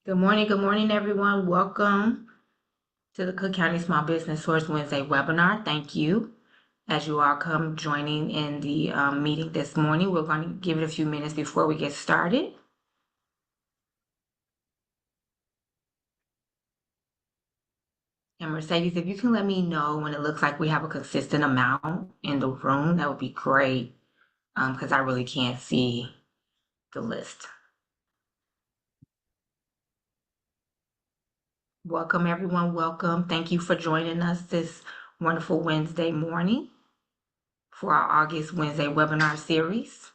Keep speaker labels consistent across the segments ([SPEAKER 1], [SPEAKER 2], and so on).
[SPEAKER 1] Good morning, everyone. Welcome to the Cook County Small Business Source Wednesday webinar. Thank you. As you all come joining in the meeting this morning, we're going to give it a few minutes before we get started. And Mercedes, if you can let me know when it looks like we have a consistent amount in the room, that would be great, because I really can't see the list. Welcome, everyone. Welcome. Thank you for joining us this wonderful Wednesday morning for our August Wednesday webinar series.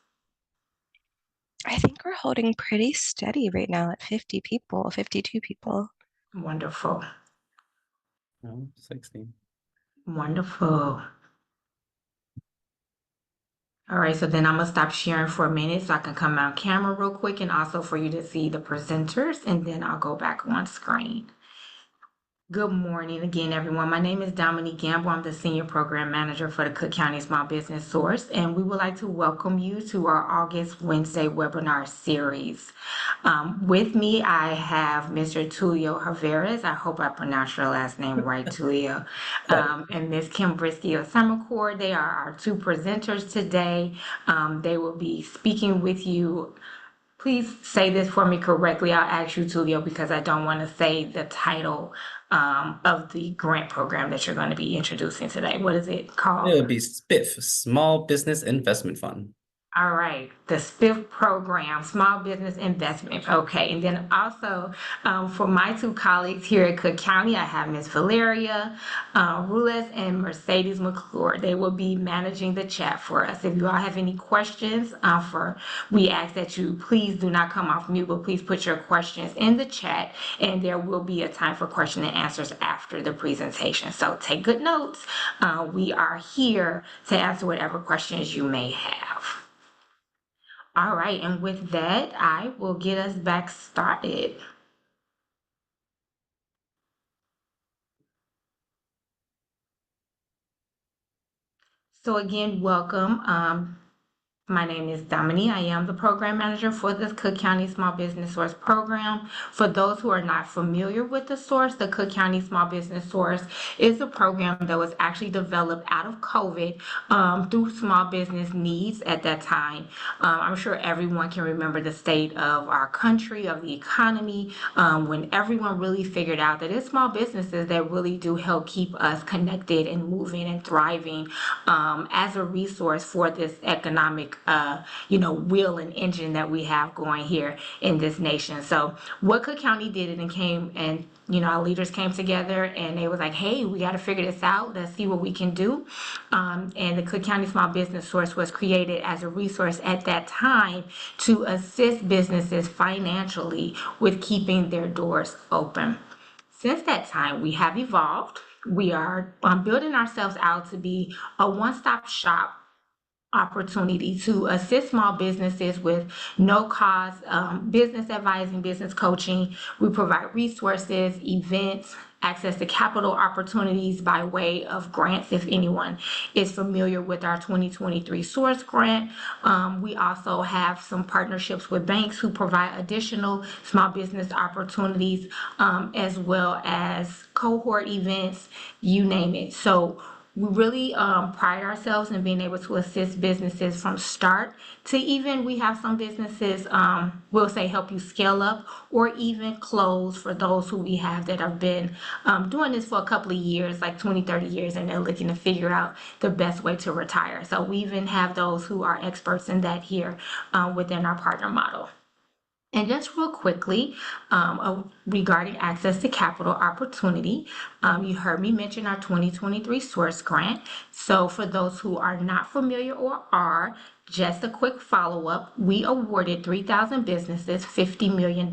[SPEAKER 2] I think we're holding pretty steady right now at 50 people, 52 people.
[SPEAKER 1] Wonderful.
[SPEAKER 3] No, 16.
[SPEAKER 1] Wonderful. All right, so then I'm gonna stop sharing for a minute so I can come on camera real quick and also for you to see the presenters, and then I'll go back on screen. Good morning again, everyone. My name is Dominique Gamble. I'm the Senior Program Manager for the Cook County Small Business Source, and we would like to welcome you to our August Wednesday webinar series. With me, I have Mr. Tulio Juarez. I hope I pronounced your last name right, Tulio. And Ms. Kim Brisky of SomerCor. They are our two presenters today. They will be speaking with you. Please say this for me correctly. I'll ask you, Tulio, because I don't want to say the title of the grant program that you're going to be introducing today. What is it called?
[SPEAKER 3] It would be SBIF, Small Business Investment Fund.
[SPEAKER 1] All right, the SBIF program, Small Business Investment. Okay, and then also for my two colleagues here at Cook County, I have Ms. Valeria Rules and Mercedes McClure. They will be managing the chat for us. If you all have any questions, we ask that you please do not come off mute, but please put your questions in the chat, and there will be a time for question and answers after the presentation. So take good notes. We are here to answer whatever questions you may have. All right, and with that, I will get us back started. So again, welcome. My name is Dominique. I am the program manager for the Cook County Small Business Source program. For those who are not familiar with the source, the Cook County Small Business Source is a program that was actually developed out of COVID through small business needs at that time. I'm sure everyone can remember the state of our country, of the economy, when everyone really figured out that it's small businesses that really do help keep us connected and moving and thriving as a resource for this economic wheel and engine that we have going here in this nation. So what Cook County did and came and our leaders came together and they was like, hey, we got to figure this out. Let's see what we can do. And the Cook County Small Business Source was created as a resource at that time to assist businesses financially with keeping their doors open. Since that time, we have evolved. We are building ourselves out to be a one-stop shop opportunity to assist small businesses with no cost business advising, business coaching. We provide resources, events, access to capital opportunities by way of grants if anyone is familiar with our 2023 source grant. We also have some partnerships with banks who provide additional small business opportunities, as well as cohort events, you name it. So we really pride ourselves in being able to assist businesses from start to even we have some businesses we'll say help you scale up or even close for those who we have that have been doing this for a couple of years, like 20-30 years, and they're looking to figure out the best way to retire. So we even have those who are experts in that here within our partner model. And just real quickly, regarding access to capital opportunity, you heard me mention our 2023 source grant. So for those who are not familiar or are, just a quick follow-up, we awarded 3,000 businesses $50 million.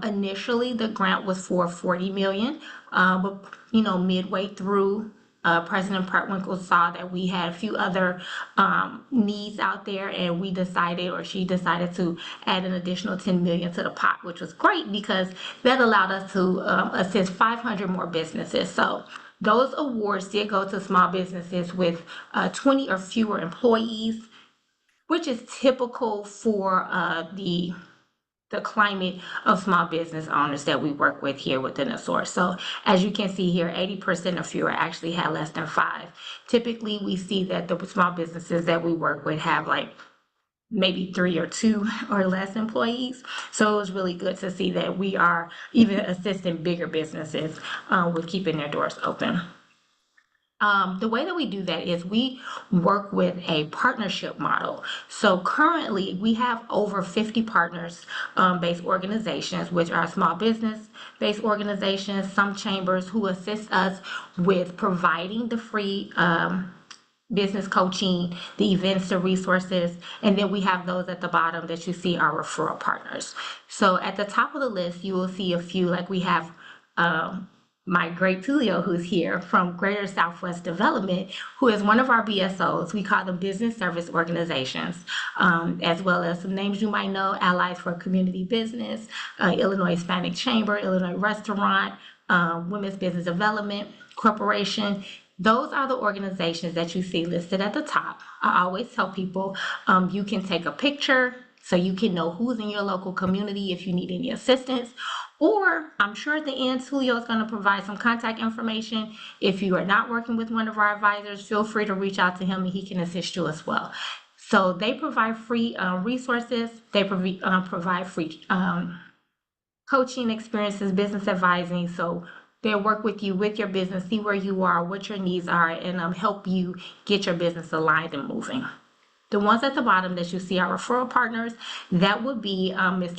[SPEAKER 1] Initially, the grant was for $40 million, but midway through, President Prewinkle saw that we had a few other needs out there, and she decided to add an additional $10 million to the pot, which was great because that allowed us to assist 500 more businesses. So those awards did go to small businesses with 20 or fewer employees, which is typical for the the climate of small business owners that we work with here within the source. So as you can see here, 80% or fewer actually had less than 5. Typically, we see that the small businesses that we work with have like maybe 3 or 2 or less employees. So it was really good to see that we are even assisting bigger businesses with keeping their doors open. The way that we do that is we work with a partnership model. So currently we have over 50 partners based organizations, which are small business based organizations, some chambers who assist us with providing the free business coaching, the events, the resources, and then we have those at the bottom that you see are referral partners. So at the top of the list, you will see a few, like we have my great Tulio, who's here from Greater Southwest Development, who is one of our BSOs. We call them business service organizations, as well as some names you might know: Allies for Community Business, Illinois Hispanic Chamber, Illinois Restaurant, Women's Business Development Corporation. Those are the organizations that you see listed at the top. I always tell people you can take a picture so you can know who's in your local community if you need any assistance. Or I'm sure at the end, Tulio is going to provide some contact information. If you are not working with one of our advisors, feel free to reach out to him and he can assist you as well. So they provide free resources. They provide free coaching experiences, business advising. So they'll work with you with your business, see where you are, what your needs are, and help you get your business aligned and moving. The ones at the bottom that you see are referral partners. That would be Ms.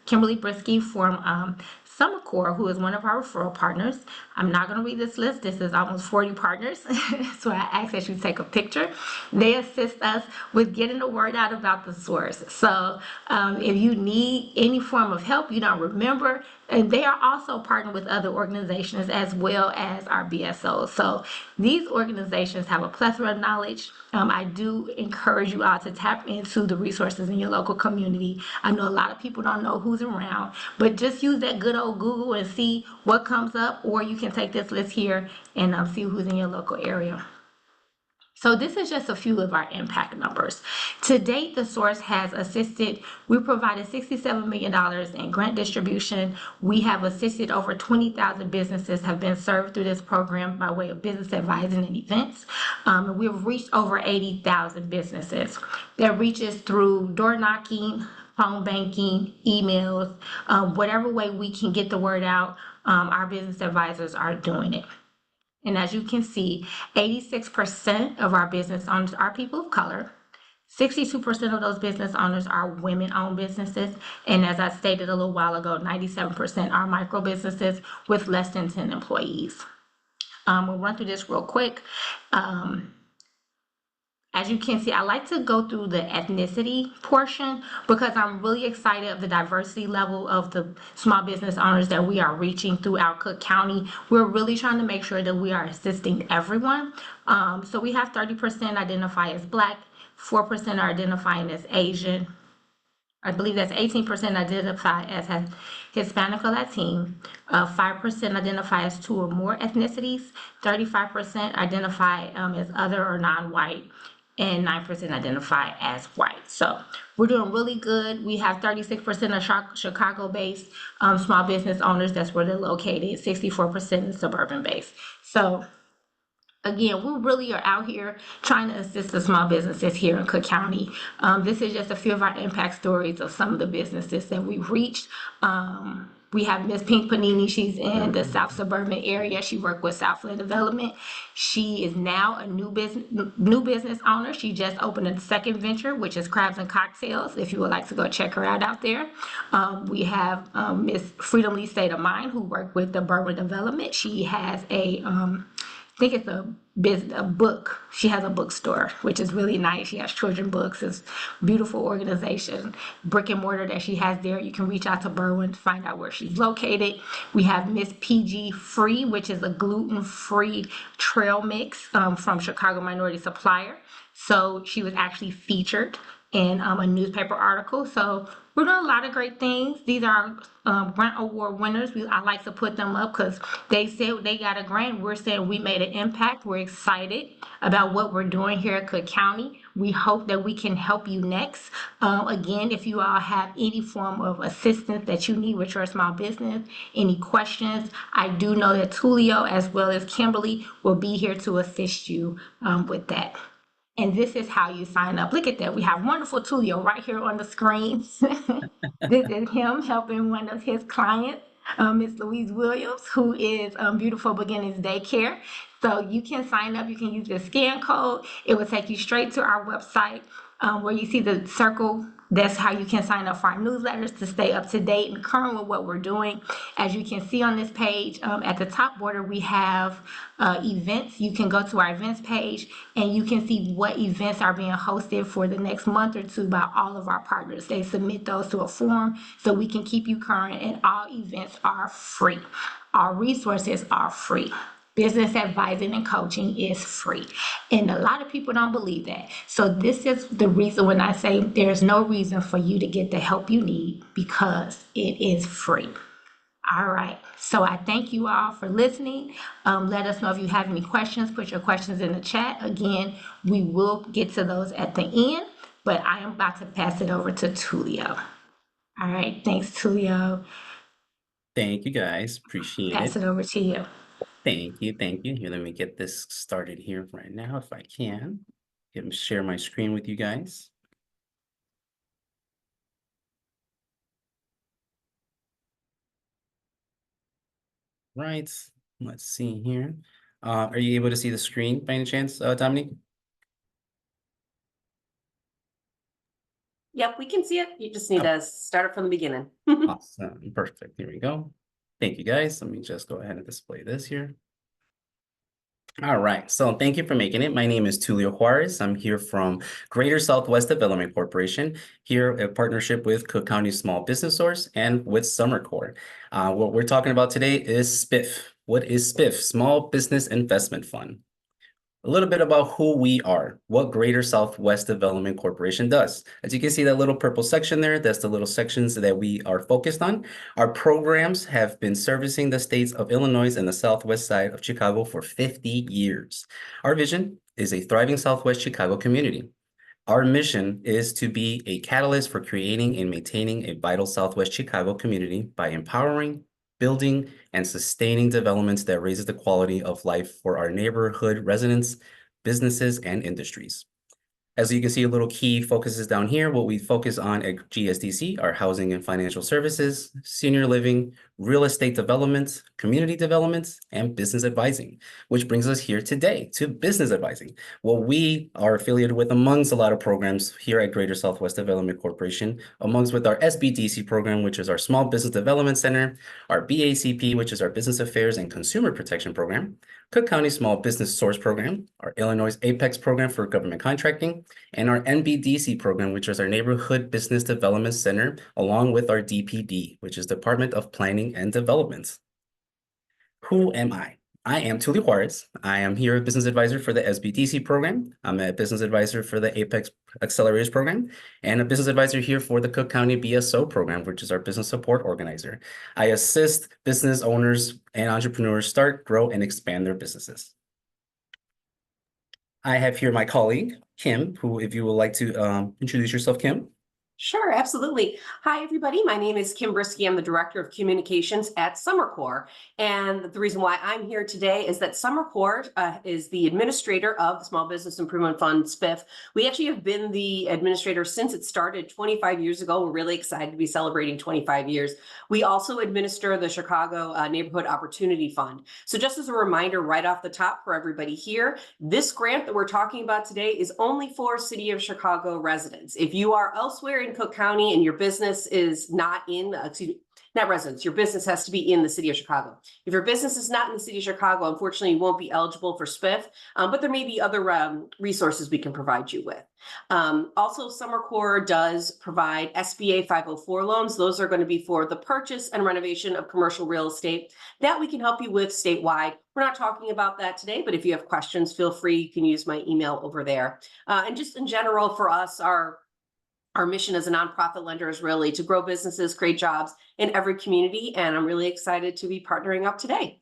[SPEAKER 1] Kimberly Brisky from SomerCor, who is one of our referral partners. I'm not going to read this list. This is almost 40 partners, so I ask that you take a picture. They assist us with getting the word out about the source. So if you need any form of help, you don't remember, and they are also partnered with other organizations as well as our BSOs. So these organizations have a plethora of knowledge. I do encourage you all to tap into the resources in your local community. I know a lot of people don't know who's around, but just use that good old Google and see what comes up, or you can take this list here and see who's in your local area. So this is just a few of our impact numbers. To date, the source has assisted, we provided $67 million in grant distribution. We have assisted over 20,000 businesses have been served through this program by way of business advising and events. We've reached over 80,000 businesses. That reaches through door knocking, phone banking, emails, whatever way we can get the word out, our business advisors are doing it. And as you can see, 86% of our business owners are people of color. 62% of those business owners are women-owned businesses. And as I stated a little while ago, 97% are micro businesses with less than 10 employees. We'll run through this real quick. As you can see, I like to go through the ethnicity portion because I'm really excited of the diversity level of the small business owners that we are reaching throughout Cook County. We're really trying to make sure that we are assisting everyone. So we have 30% identify as Black, 4% are identifying as Asian. I believe that's 18% identify as Hispanic or Latino, 5% identify as 2 or more ethnicities, 35% identify as other or non-white, and 9% identify as white. So we're doing really good. We have 36% of Chicago-based small business owners. That's where they're located. 64% is suburban-based. So again, we really are out here trying to assist the small businesses here in Cook County. This is just a few of our impact stories of some of the businesses that we've reached. We have Miss Pink Panini. She's in the South Suburban area. She worked with Southland Development. She is now a new business owner. She just opened a second venture, which is Crabs and Cocktails, if you would like to go check her out there. We have Miss Freedom Lee State of Mind, who worked with the Berwyn Development. She has I think it's a book. She has a bookstore, which is really nice. She has children books. It's a beautiful organization. Brick and mortar that she has there. You can reach out to Berwyn to find out where she's located. We have Miss PG Free, which is a gluten-free trail mix from Chicago Minority Supplier. So she was actually featured in a newspaper article. So We're doing a lot of great things. These are grant award winners. I like to put them up because they said they got a grant. We're saying we made an impact. We're excited about what we're doing here at Cook County. We hope that we can help you next. Again, if you all have any form of assistance that you need with your small business, any questions, I do know that Tulio as well as Kimberly will be here to assist you with that. And this is how you sign up. Look at that. We have wonderful Tulio right here on the screen. This is him helping one of his clients, Miss Louise Williams, who is Beautiful Beginnings Daycare. So you can sign up. You can use the scan code. It will take you straight to our website where you see the circle. That's how you can sign up for our newsletters to stay up to date and current with what we're doing. As you can see on this page, at the top border, we have events. You can go to our events page and you can see what events are being hosted for the next month or two by all of our partners. They submit those to a form so we can keep you current, and all events are free. Our resources are free. Business advising and coaching is free. And a lot of people don't believe that. So this is the reason when I say there's no reason for you to get the help you need, because it is free. All right. So I thank you all for listening. Let us know if you have any questions. Put your questions in the chat. Again, we will get to those at the end, but I am about to pass it over to Tulio. All right. Thanks, Tulio.
[SPEAKER 3] Thank you guys. Appreciate
[SPEAKER 1] Pass
[SPEAKER 3] it.
[SPEAKER 1] it over to you.
[SPEAKER 3] Thank you. Thank you. Here, let me get this started here right now, if I can. Share my screen with you guys. Right. Let's see here. Are you able to see the screen by any chance, Dominique?
[SPEAKER 4] Yep, we can see it. You just need to start it from the beginning.
[SPEAKER 3] Awesome. Perfect. Here we go. Thank you, guys. Let me just go ahead and display this here. All right, so thank you for making it. My name is Tulio Juarez. I'm here from Greater Southwest Development Corporation, here in partnership with Cook County Small Business Source and with SomerCor. What we're talking about today is SBIF. What is SBIF? Small Business Investment Fund. A little bit about who we are, what Greater Southwest Development Corporation does. As you can see that little purple section there, that's the little sections that we are focused on. Our programs have been servicing the states of Illinois and the southwest side of Chicago for 50 years. Our vision is a thriving Southwest Chicago community. Our mission is to be a catalyst for creating and maintaining a vital Southwest Chicago community by empowering, building, and sustaining developments that raises the quality of life for our neighborhood residents, businesses, and industries. As you can see, a little key focuses down here. What we focus on at GSDC are housing and financial services, senior living, real estate development, community development, and business advising, which brings us here today to business advising. What we are affiliated with amongst a lot of programs here at Greater Southwest Development Corporation, amongst with our SBDC program, which is our Small Business Development Center, our BACP, which is our Business Affairs and Consumer Protection Program, Cook County Small Business Source Program, our Illinois Apex Program for Government Contracting, and our NBDC program, which is our Neighborhood Business Development Center, along with our DPD, which is Department of Planning and Development. Who am I? I am Tulio Juarez. I am here a business advisor for the SBDC program. I'm a business advisor for the Apex Accelerators program, and a business advisor here for the Cook County BSO program, which is our business support organizer. I assist business owners and entrepreneurs start, grow, and expand their businesses. I have here my colleague, Kim, who, if you would like to introduce yourself, Kim.
[SPEAKER 4] Sure, absolutely. Hi, everybody. My name is Kim Brisky. I'm the Director of Communications at SomerCor. And the reason why I'm here today is that SomerCor is the administrator of the Small Business Improvement Fund, SBIF. We actually have been the administrator since it started 25 years ago. We're really excited to be celebrating 25 years. We also administer the Chicago Neighborhood Opportunity Fund. So just as a reminder right off the top for everybody here, this grant that we're talking about today is only for City of Chicago residents. If you are elsewhere in Cook County and your business is not in, not residents, your business has to be in the City of Chicago. If your business is not in the City of Chicago, unfortunately, you won't be eligible for SBIF, but there may be other resources we can provide you with. Also, SomerCor does provide SBA 504 loans. Those are going to be for the purchase and renovation of commercial real estate that we can help you with statewide. We're not talking about that today, but if you have questions, feel free. You can use my email over there. And just in general, for us, our Our mission as a nonprofit lender is really to grow businesses, create jobs in every community, and I'm really excited to be partnering up today.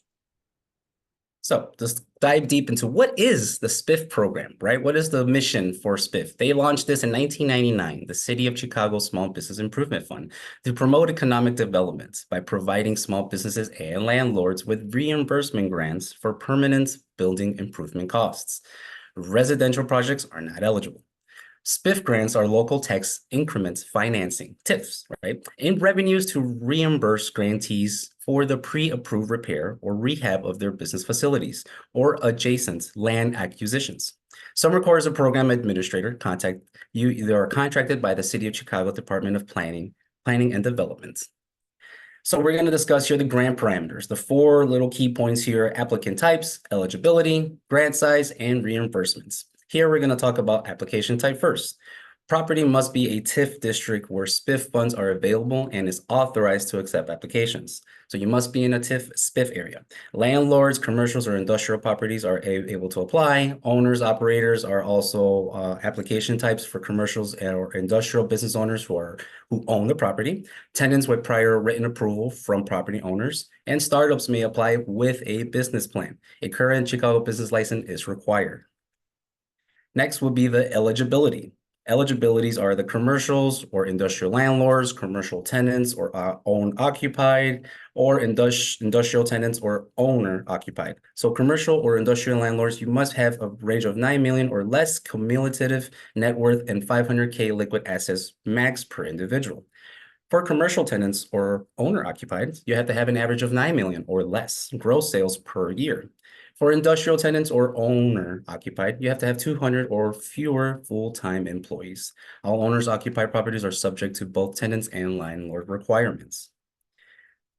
[SPEAKER 3] So just dive deep into what is the SBIF program, right? What is the mission for SBIF? They launched this in 1999, the City of Chicago Small Business Improvement Fund, to promote economic development by providing small businesses and landlords with reimbursement grants for permanent building improvement costs. Residential projects are not eligible. SBIF grants are local tax increment financing, TIFs, right? And revenues to reimburse grantees for the pre-approved repair or rehab of their business facilities or adjacent land acquisitions. SomerCor is a program administrator. They are contracted by the City of Chicago Department of Planning and Development. So we're going to discuss here the grant parameters, the 4 little key points here: applicant types, eligibility, grant size, and reimbursements. Here, we're going to talk about application type first. Property must be a TIF district where SBIF funds are available and is authorized to accept applications. So you must be in a TIF SBIF area. Landlords, commercials, or industrial properties are able to apply. Owners, operators are also application types for commercials or industrial business owners who own the property. Tenants with prior written approval from property owners, and startups may apply with a business plan. A current Chicago business license is required. Next will be the eligibility. Eligibilities are the commercials or industrial landlords, commercial tenants or owner-occupied, or industrial tenants or owner-occupied. So commercial or industrial landlords, you must have a range of 9 million or less cumulative net worth and 500K liquid assets max per individual. For commercial tenants or owner-occupied, you have to have an average of 9 million or less gross sales per year. For industrial tenants or owner-occupied, you have to have 200 or fewer full-time employees. All owners-occupied properties are subject to both tenants and landlord requirements.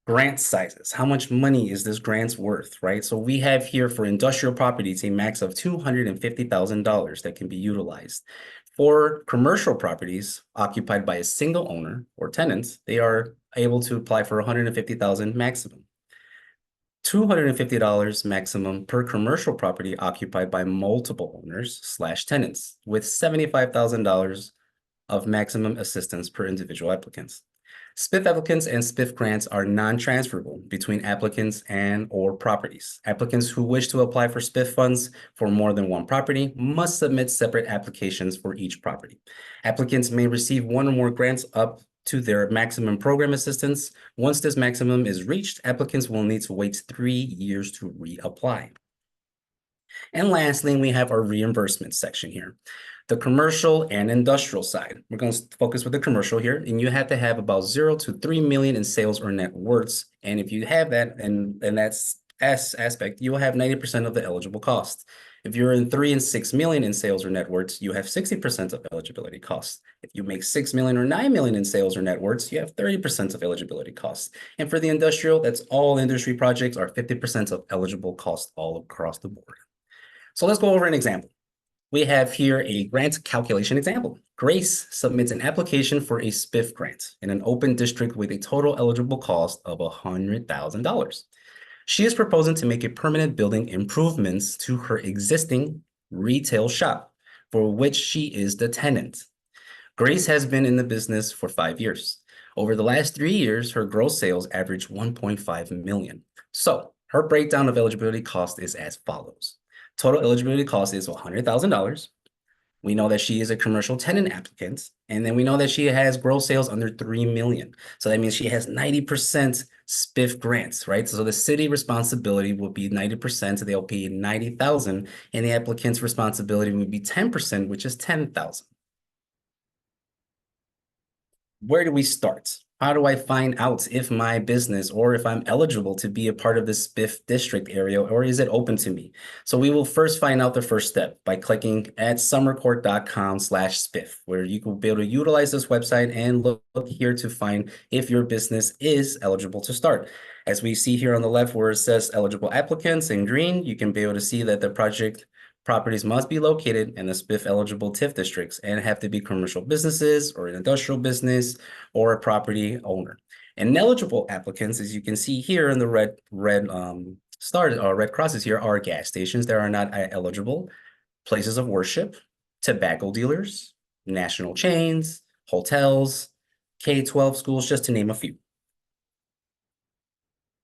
[SPEAKER 3] Grant sizes. How much money is this grant worth, right? So we have here for industrial properties a max of $250,000 that can be utilized. For commercial properties occupied by a single owner or tenants, they are able to apply for $150,000 maximum. $250 maximum per commercial property occupied by multiple owners/tenants, with $75,000 of maximum assistance per individual applicants. SBIF applicants and SBIF grants are non-transferable between applicants and/or properties. Applicants who wish to apply for SBIF funds for more than one property must submit separate applications for each property. Applicants may receive one or more grants up to their maximum program assistance. Once this maximum is reached, applicants will need to wait 3 years to reapply. And lastly, we have our reimbursement section here. The commercial and industrial side. We're going to focus with the commercial here, and you have to have about 0 to 3 million in sales or net worths. And if you have that, and that's aspect, you will have 90% of the eligible cost. If you're in 3 and 6 million in sales or net worths, you have 60% of eligibility costs. If you make 6 million or 9 million in sales or net worths, you have 30% of eligibility costs. And for the industrial, that's all industry projects are 50% of eligible costs all across the board. So let's go over an example. We have here a grant calculation example. Grace submits an application for a SBIF grant in an open district with a total eligible cost of $100,000. She is proposing to make a permanent building improvements to her existing retail shop, for which she is the tenant. Grace has been in the business for 5 years. Over the last 3 years, her gross sales averaged 1.5 million. So her breakdown of eligibility cost is as follows. Total eligibility cost is $100,000. We know that she is a commercial tenant applicant, and then we know that she has gross sales under 3 million. So that means she has 90% SBIF grants, right? So the city responsibility will be 90%, they'll pay 90,000, and the applicant's responsibility would be 10%, which is 10,000. Where do we start? How do I find out if my business or if I'm eligible to be a part of this SBIF district area, or is it open to me? So we will first find out the first step by clicking at somercor.com/SBIF, where you will be able to utilize this website and look here to find if your business is eligible to start. As we see here on the left where it says eligible applicants in green, you can be able to see that the project properties must be located in the SBIF eligible TIF districts and have to be commercial businesses or an industrial business or a property owner. And eligible applicants, as you can see here in the red crosses here, are gas stations that are not eligible, places of worship, tobacco dealers, national chains, hotels, K-12 schools, just to name a few.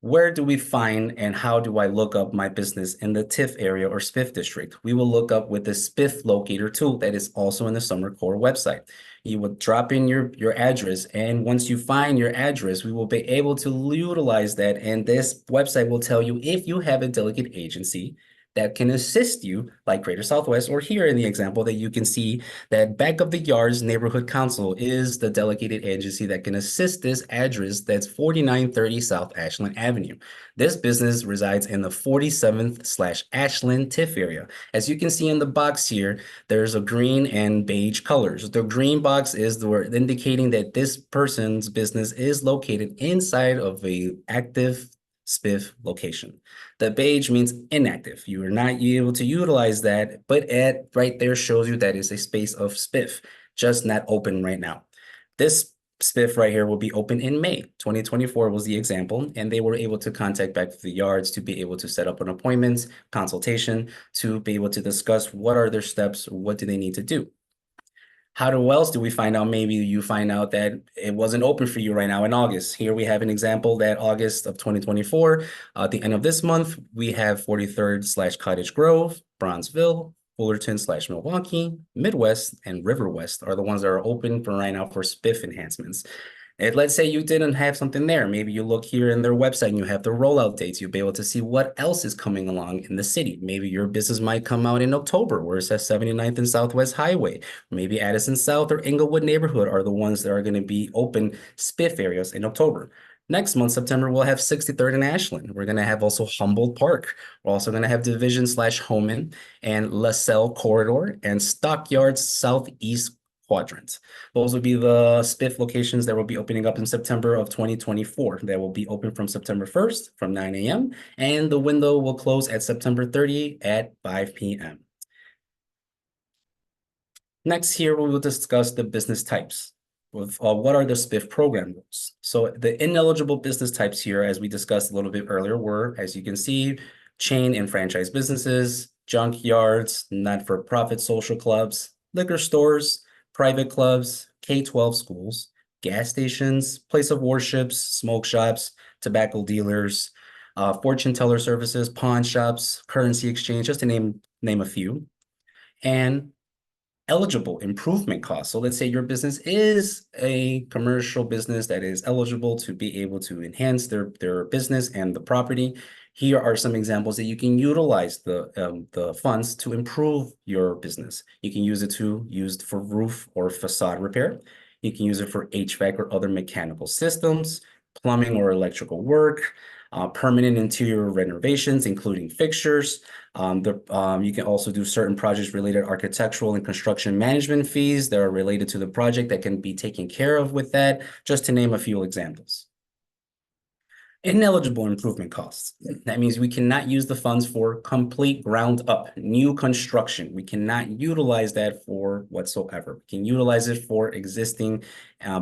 [SPEAKER 3] Where do we find and how do I look up my business in the TIF area or SBIF district? We will look up with the SBIF locator tool that is also in the SomerCor website. You would drop in your address, and once you find your address, we will be able to utilize that, and this website will tell you if you have a delegate agency that can assist you, like Greater Southwest, or here in the example that you can see that Back of the Yards Neighborhood Council is the delegated agency that can assist this address that's 4930 South Ashland Avenue. This business resides in the 47th/Ashland TIF area. As you can see in the box here, there's a green and beige colors. The green box is the word indicating that this person's business is located inside of a active SBIF location. The beige means inactive. You are not able to utilize that, but right there shows you that is a space of SBIF, just not open right now. This SBIF right here will be open in May. 2024 was the example, and they were able to contact Back to the Yards to be able to set up an appointment, consultation, to be able to discuss what are their steps, what do they need to do. How else do we find out? Maybe you find out that it wasn't open for you right now in August. Here we have an example that August of 2024, at the end of this month, we have 43rd/Cottage Grove, Bronzeville, Fullerton/Milwaukee, Midwest, and River West are the ones that are open for right now for SBIF enhancements. And let's say you didn't have something there. Maybe you look here in their website and you have the rollout dates. You'll be able to see what else is coming along in the city. Maybe your business might come out in October, where it says 79th and Southwest Highway. Maybe Addison South or Englewood neighborhood are the ones that are going to be open SBIF areas in October. Next month, September, we'll have 63rd and Ashland. We're going to have also Humboldt Park. We're also going to have Division/Homan and LaSalle Corridor and Stockyards Southeast Quadrant. Those will be the SBIF locations that will be opening up in September of 2024. That will be open from September 1st from 9 a.m. and the window will close at September 30 at 5 p.m. Next here, we will discuss the business types. With what are the SBIF program rules? So the ineligible business types here, as we discussed a little bit earlier, were, as you can see, chain and franchise businesses, junkyards, not-for-profit social clubs, liquor stores, private clubs, K-12 schools, gas stations, place of worships, smoke shops, tobacco dealers, fortune teller services, pawn shops, currency exchange, just to name a few, and eligible improvement costs. So let's say your business is a commercial business that is eligible to be able to enhance their business and the property. Here are some examples that you can utilize the funds to improve your business. You can use it for roof or facade repair. You can use it for HVAC or other mechanical systems, plumbing or electrical work, permanent interior renovations, including fixtures. You can also do certain project-related architectural and construction management fees that are related to the project that can be taken care of with that, just to name a few examples. Ineligible improvement costs. That means we cannot use the funds for complete ground up, new construction. We cannot utilize that for whatsoever. We can utilize it for existing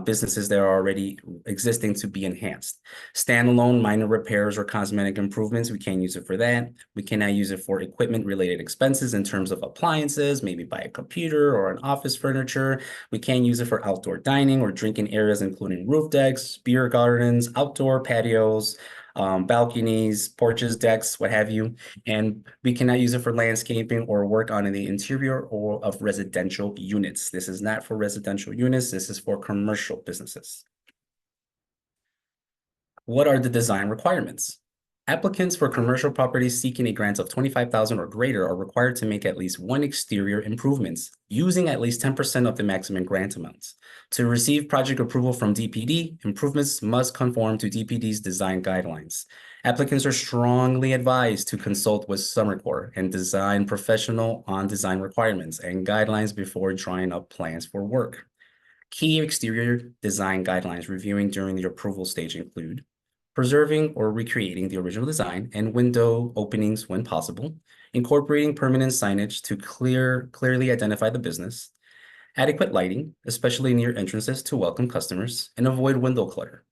[SPEAKER 3] businesses that are already existing to be enhanced. Standalone minor repairs or cosmetic improvements, we can't use it for that. We cannot use it for equipment related expenses in terms of appliances, maybe buy a computer or an office furniture. We can't use it for outdoor dining or drinking areas, including roof decks, beer gardens, outdoor patios, balconies, porches, decks, what have you. And we cannot use it for landscaping or work on the interior or of residential units. This is not for residential units. This is for commercial businesses. What are the design requirements? Applicants for commercial properties seeking a grant of $25,000 or greater are required to make at least one exterior improvements using at least 10% of the maximum grant amounts. To receive project approval from DPD, improvements must conform to DPD's design guidelines. Applicants are strongly advised to consult with SomerCor and design professional on design requirements and guidelines before drawing up plans for work. Key exterior design guidelines reviewing during the approval stage include preserving or recreating the original design and window openings when possible, incorporating permanent signage to clearly identify the business, adequate lighting, especially near entrances to welcome customers, and avoid window clutter.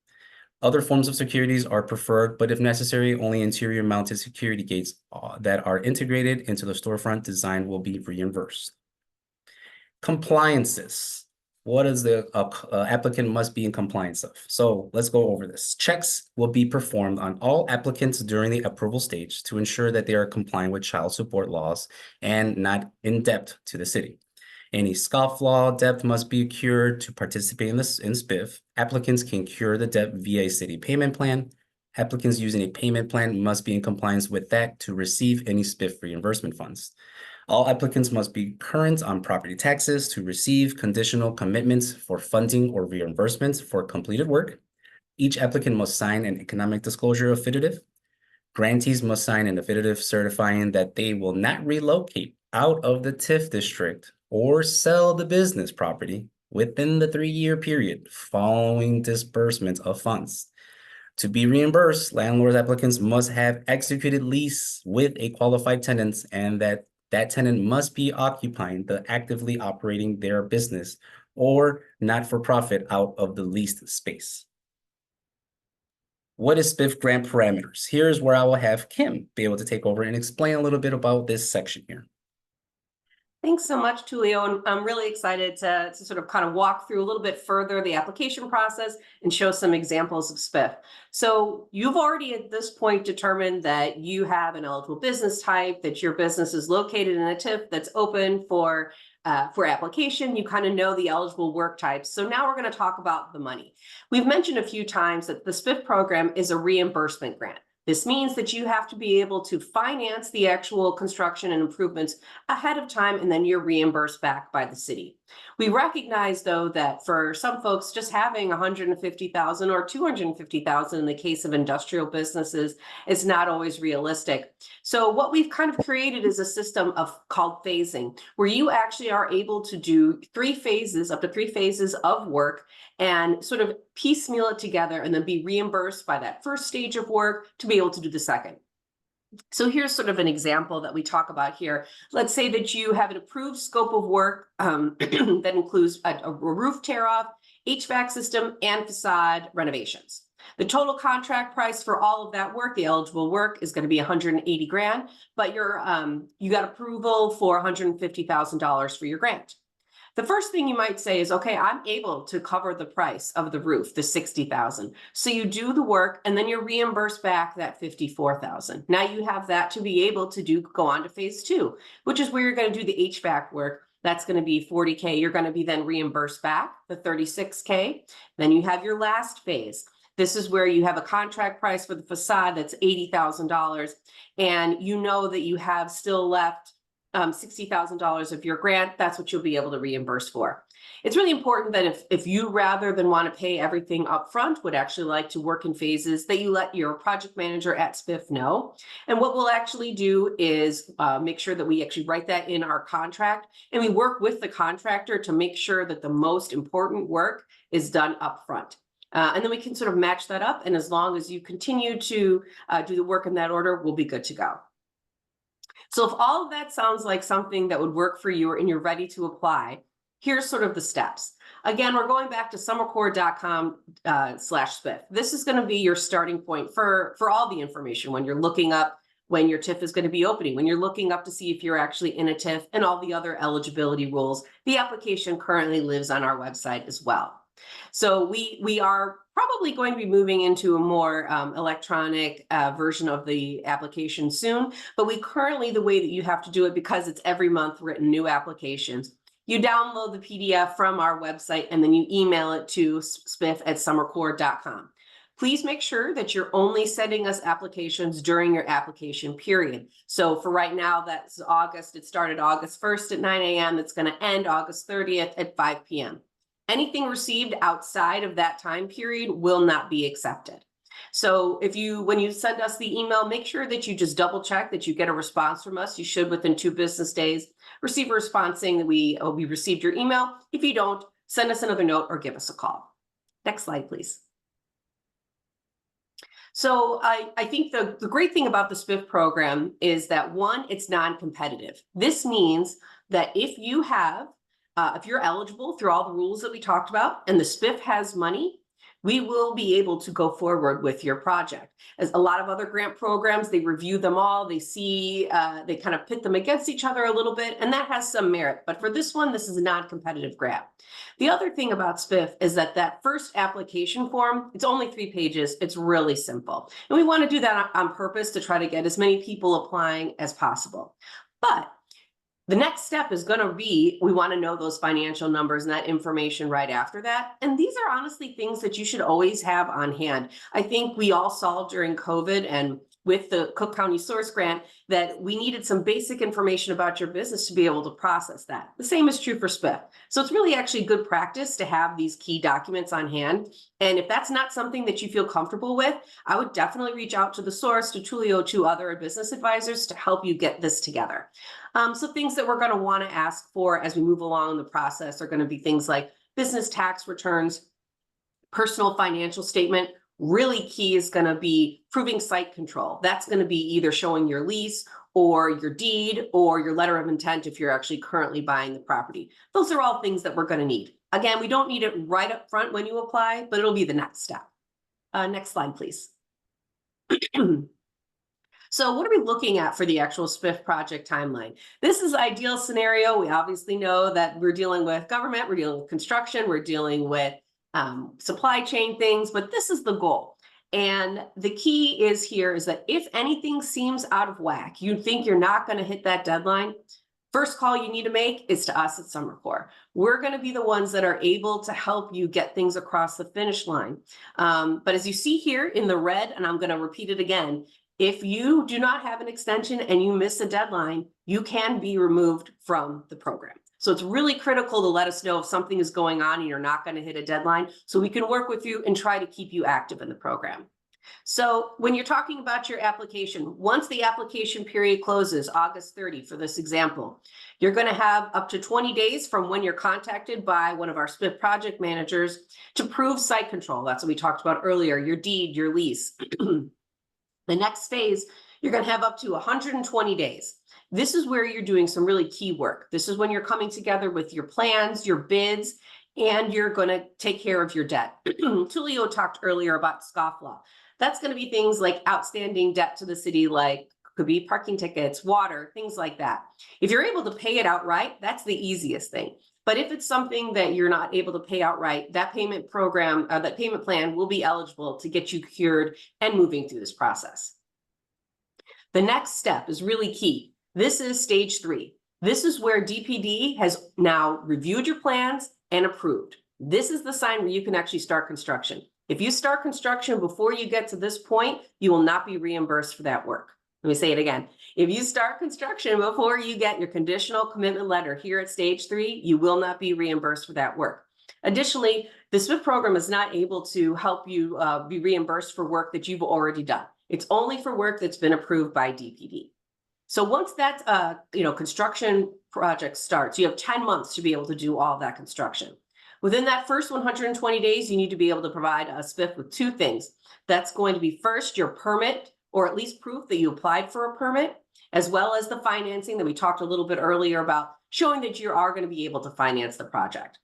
[SPEAKER 3] Other forms of securities are preferred, but if necessary, only interior mounted security gates that are integrated into the storefront design will be reimbursed. Compliances. what is the applicant must be in compliance of? So let's go over this. Checks will be performed on all applicants during the approval stage to ensure that they are complying with child support laws and not in debt to the city. Any scofflaw debt must be cured to participate in SBIF. Applicants can cure the debt via a city payment plan. Applicants using a payment plan must be in compliance with that to receive any SBIF reimbursement funds. All applicants must be current on property taxes to receive conditional commitments for funding or reimbursements for completed work. Each applicant must sign an economic disclosure affidavit. Grantees must sign an affidavit certifying that they will not relocate out of the TIF district or sell the business property within the 3-year period following disbursement of funds. To be reimbursed, landlord applicants must have executed lease with a qualified tenant and that tenant must be occupying the actively operating their business or not-for-profit out of the leased space. What is SBIF grant parameters? Here's where I will have Kim be able to take over and explain a little bit about this section here.
[SPEAKER 4] Thanks so much, Tulio. And I'm really excited to sort of kind of walk through a little bit further the application process and show some examples of SBIF. So you've already at this point determined that you have an eligible business type, that your business is located in a TIF that's open for application. You kind of know the eligible work types. So now we're going to talk about the money. We've mentioned a few times that the SBIF program is a reimbursement grant. This means that you have to be able to finance the actual construction and improvements ahead of time, and then you're reimbursed back by the city. We recognize, though, that for some folks, just having $150,000 or $250,000 in the case of industrial businesses is not always realistic. So what we've kind of created is a system called phasing, where you actually are able to do up to three phases of work and sort of piecemeal it together and then be reimbursed by that first stage of work to be able to do the second. So here's sort of an example that we talk about here. Let's say that you have an approved scope of work that includes a roof tear off, HVAC system, and facade renovations. The total contract price for all of that work, the eligible work, is going to be $180,000, but you got approval for $150,000 for your grant. The first thing you might say is, okay, I'm able to cover the price of the roof, the $60,000. So you do the work and then you're reimbursed back that $54,000. Now you have that to be able to go on to phase 2, which is where you're going to do the HVAC work. That's going to be $40,000. You're going to be then reimbursed back the $36,000. Then you have your last phase. This is where you have a contract price for the facade that's $80,000. And you know that you have still left $60,000 of your grant. That's what you'll be able to reimburse for. It's really important that if you, rather than want to pay everything up front, would actually like to work in phases, that you let your project manager at SBIF know. And what we'll actually do is make sure that we actually write that in our contract, and we work with the contractor to make sure that the most important work is done up front. And then we can sort of match that up. And as long as you continue to do the work in that order, we'll be good to go. So if all of that sounds like something that would work for you and you're ready to apply, here's sort of the steps. Again, we're going back to SomerCor.com/SBIF. This is going to be your starting point for all the information when you're looking up when your TIF is going to be opening, when you're looking up to see if you're actually in a TIF and all the other eligibility rules. The application currently lives on our website as well. So we are probably going to be moving into a more electronic version of the application soon, but the way that you have to do it, because it's every month written new applications, you download the PDF from our website and then you email it to SBIF@SomerCor.com. Please make sure that you're only sending us applications during your application period. So for right now, that's August. It started August 1st at 9 a.m. It's going to end August 30th at 5 p.m. Anything received outside of that time period will not be accepted. So when you send us the email, make sure that you just double check that you get a response from us. You should, within 2 business days, receive a response saying that we received your email. If you don't, send us another note or give us a call. Next slide, please. So I think the great thing about the SBIF program is that, one, it's non-competitive. This means that if you're eligible through all the rules that we talked about and the SBIF has money, we will be able to go forward with your project. As a lot of other grant programs, they review them all, they see, they kind of pit them against each other a little bit, and that has some merit. But for this one, this is a non-competitive grant. The other thing about SBIF is that first application form, it's only 3 pages. It's really simple. And we want to do that on purpose to try to get as many people applying as possible. But the next step is going to be, we want to know those financial numbers and that information right after that. And these are honestly things that you should always have on hand. I think we all saw during COVID and with the Cook County Source Grant that we needed some basic information about your business to be able to process that. The same is true for SBIF. So it's really actually good practice to have these key documents on hand. And if that's not something that you feel comfortable with, I would definitely reach out to the source, to Tulio, to other business advisors to help you get this together. So things that we're going to want to ask for as we move along the process are going to be things like business tax returns, personal financial statement. Really key is going to be proving site control. That's going to be either showing your lease or your deed or your letter of intent if you're actually currently buying the property. Those are all things that we're going to need. Again, we don't need it right up front when you apply, but it'll be the next step. Next slide, please. So what are we looking at for the actual SBIF project timeline? This is ideal scenario. We obviously know that we're dealing with government, we're dealing with construction, we're dealing with supply chain things, but this is the goal. And the key is here is that if anything seems out of whack, you think you're not going to hit that deadline, first call you need to make is to us at SomerCor. We're going to be the ones that are able to help you get things across the finish line. But as you see here in the red, and I'm going to repeat it again, if you do not have an extension and you miss a deadline, you can be removed from the program. So it's really critical to let us know if something is going on and you're not going to hit a deadline so we can work with you and try to keep you active in the program. So when you're talking about your application, once the application period closes, August 30 for this example, you're going to have up to 20 days from when you're contacted by one of our SBIF project managers to prove site control. That's what we talked about earlier, your deed, your lease. The next phase, you're going to have up to 120 days. This is where you're doing some really key work. This is when you're coming together with your plans, your bids, and you're going to take care of your debt. Tulio talked earlier about scofflaw. That's going to be things like outstanding debt to the city, like could be parking tickets, water, things like that. If you're able to pay it outright, that's the easiest thing. But if it's something that you're not able to pay outright, that payment program, that payment plan will be eligible to get you cured and moving through this process. The next step is really key. This is stage 3. This is where DPD has now reviewed your plans and approved. This is the sign where you can actually start construction. If you start construction before you get to this point, you will not be reimbursed for that work. Let me say it again. If you start construction before you get your conditional commitment letter here at stage 3, you will not be reimbursed for that work. Additionally, the SBIF program is not able to help you be reimbursed for work that you've already done. It's only for work that's been approved by DPD. So once that construction project starts, you have 10 months to be able to do all that construction. Within that first 120 days, you need to be able to provide a SBIF with 2 things. That's going to be first your permit, or at least proof that you applied for a permit, as well as the financing that we talked a little bit earlier about, showing that you are going to be able to finance the project.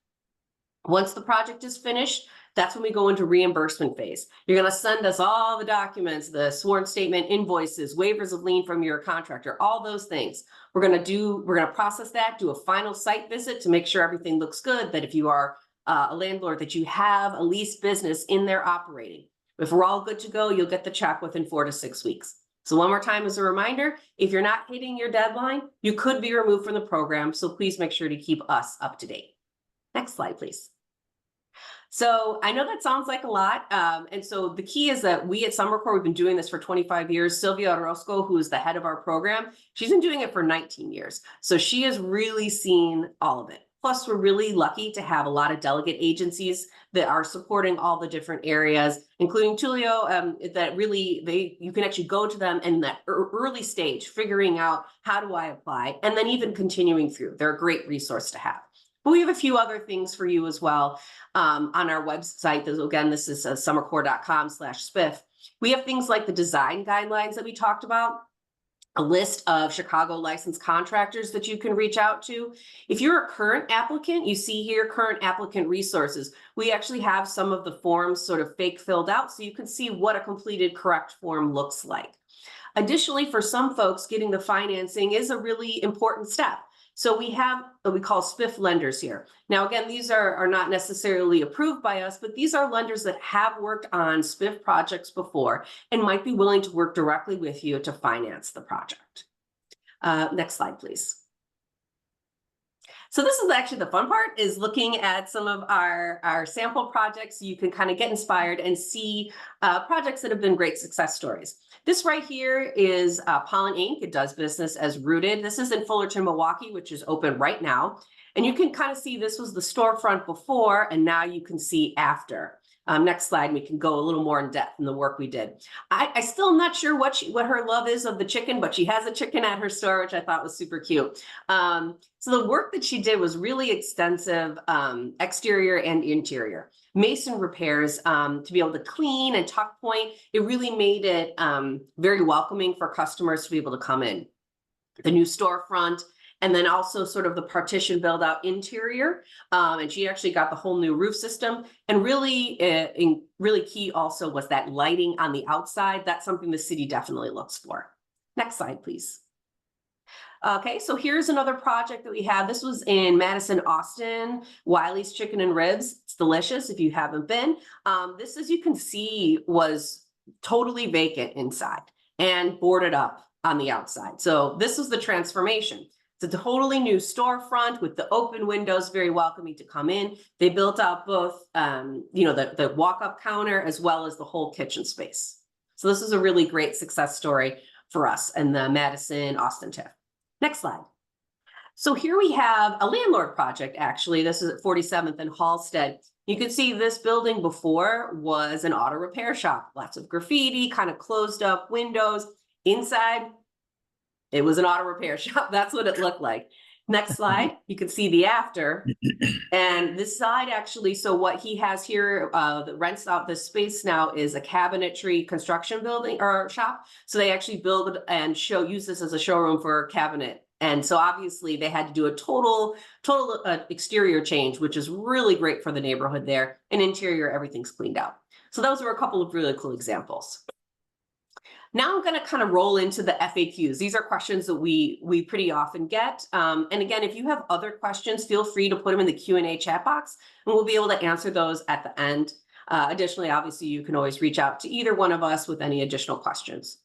[SPEAKER 4] Once the project is finished, that's when we go into reimbursement phase. You're going to send us all the documents, the sworn statement, invoices, waivers of lien from your contractor, all those things. We're going to process that, do a final site visit to make sure everything looks good, that if you are a landlord, that you have a leased business in there operating. If we're all good to go, you'll get the check within 4 to 6 weeks. So one more time as a reminder, if you're not hitting your deadline, you could be removed from the program. So please make sure to keep us up to date. Next slide, please. So I know that sounds like a lot. And so the key is that we at SomerCor, we've been doing this for 25 years. Sylvia Orozco, who is the head of our program, she's been doing it for 19 years. So she has really seen all of it. Plus, we're really lucky to have a lot of delegate agencies that are supporting all the different areas, including Tulio, that really, you can actually go to them in that early stage, figuring out how do I apply, and then even continuing through. They're a great resource to have. But we have a few other things for you as well on our website. Again, this is SomerCor.com/SBIF. We have things like the design guidelines that we talked about. a list of Chicago licensed contractors that you can reach out to. If you're a current applicant, you see here current applicant resources. We actually have some of the forms sort of fake filled out so you can see what a completed correct form looks like. Additionally, for some folks, getting the financing is a really important step. So we have what we call SBIF lenders here. Now, again, these are not necessarily approved by us, but these are lenders that have worked on SBIF projects before and might be willing to work directly with you to finance the project. Next slide, please. So this is actually the fun part, is looking at some of our sample projects. You can kind of get inspired and see projects that have been great success stories. This right here is Pollen Inc. It does business as Rooted. This is in Fullerton, Milwaukee, which is open right now. And you can kind of see this was the storefront before, and now you can see after. Next slide, we can go a little more in depth in the work we did. I still am not sure what her love is of the chicken, but she has a chicken at her store, which I thought was super cute. So the work that she did was really extensive, exterior and interior. Mason repairs to be able to clean and tuck point. It really made it very welcoming for customers to be able to come in. The new storefront, and then also sort of the partition build out interior. And she actually got the whole new roof system. And really, really key also was that lighting on the outside. That's something the city definitely looks for. Next slide, please. Okay, so here's another project that we have. This was in Madison, Austin, Wiley's Chicken and Ribs. It's delicious if you haven't been. This, as you can see, was totally vacant inside and boarded up on the outside. So this was the transformation. It's a totally new storefront with the open windows, very welcoming to come in. They built out both, the walk-up counter as well as the whole kitchen space. So this is a really great success story for us in the Madison, Austin TIF. Next slide. So here we have a landlord project, actually. This is at 47th and Halsted. You can see this building before was an auto repair shop. Lots of graffiti, kind of closed up windows. Inside, it was an auto repair shop. That's what it looked like. Next slide, you can see the after. And this side actually, so what he has here that rents out this space now is a cabinetry construction building or shop. So they actually build and use this as a showroom for cabinet. And so obviously they had to do a total exterior change, which is really great for the neighborhood there. And interior, everything's cleaned out. So those were a couple of really cool examples. Now I'm going to kind of roll into the FAQs. These are questions that we pretty often get. And again, if you have other questions, feel free to put them in the Q&A chat box, and we'll be able to answer those at the end. Additionally, obviously, you can always reach out to either one of us with any additional questions.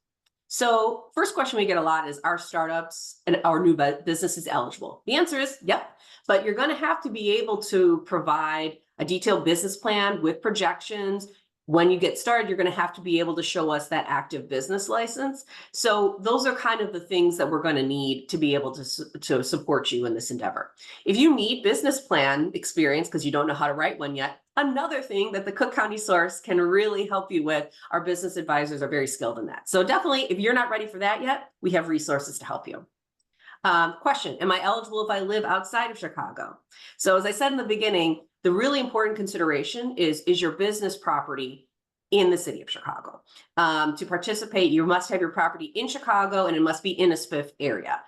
[SPEAKER 4] So first question we get a lot is, are startups and our new businesses eligible? The answer is yep, but you're going to have to be able to provide a detailed business plan with projections. When you get started, you're going to have to be able to show us that active business license. So those are kind of the things that we're going to need to be able to support you in this endeavor. If you need business plan experience because you don't know how to write one yet, another thing that the Cook County Source can really help you with, our business advisors are very skilled in that. So definitely, if you're not ready for that yet, we have resources to help you. Question, am I eligible if I live outside of Chicago? So as I said in the beginning, the really important consideration is your business property in the city of Chicago? To participate, you must have your property in Chicago and it must be in a SBIF area.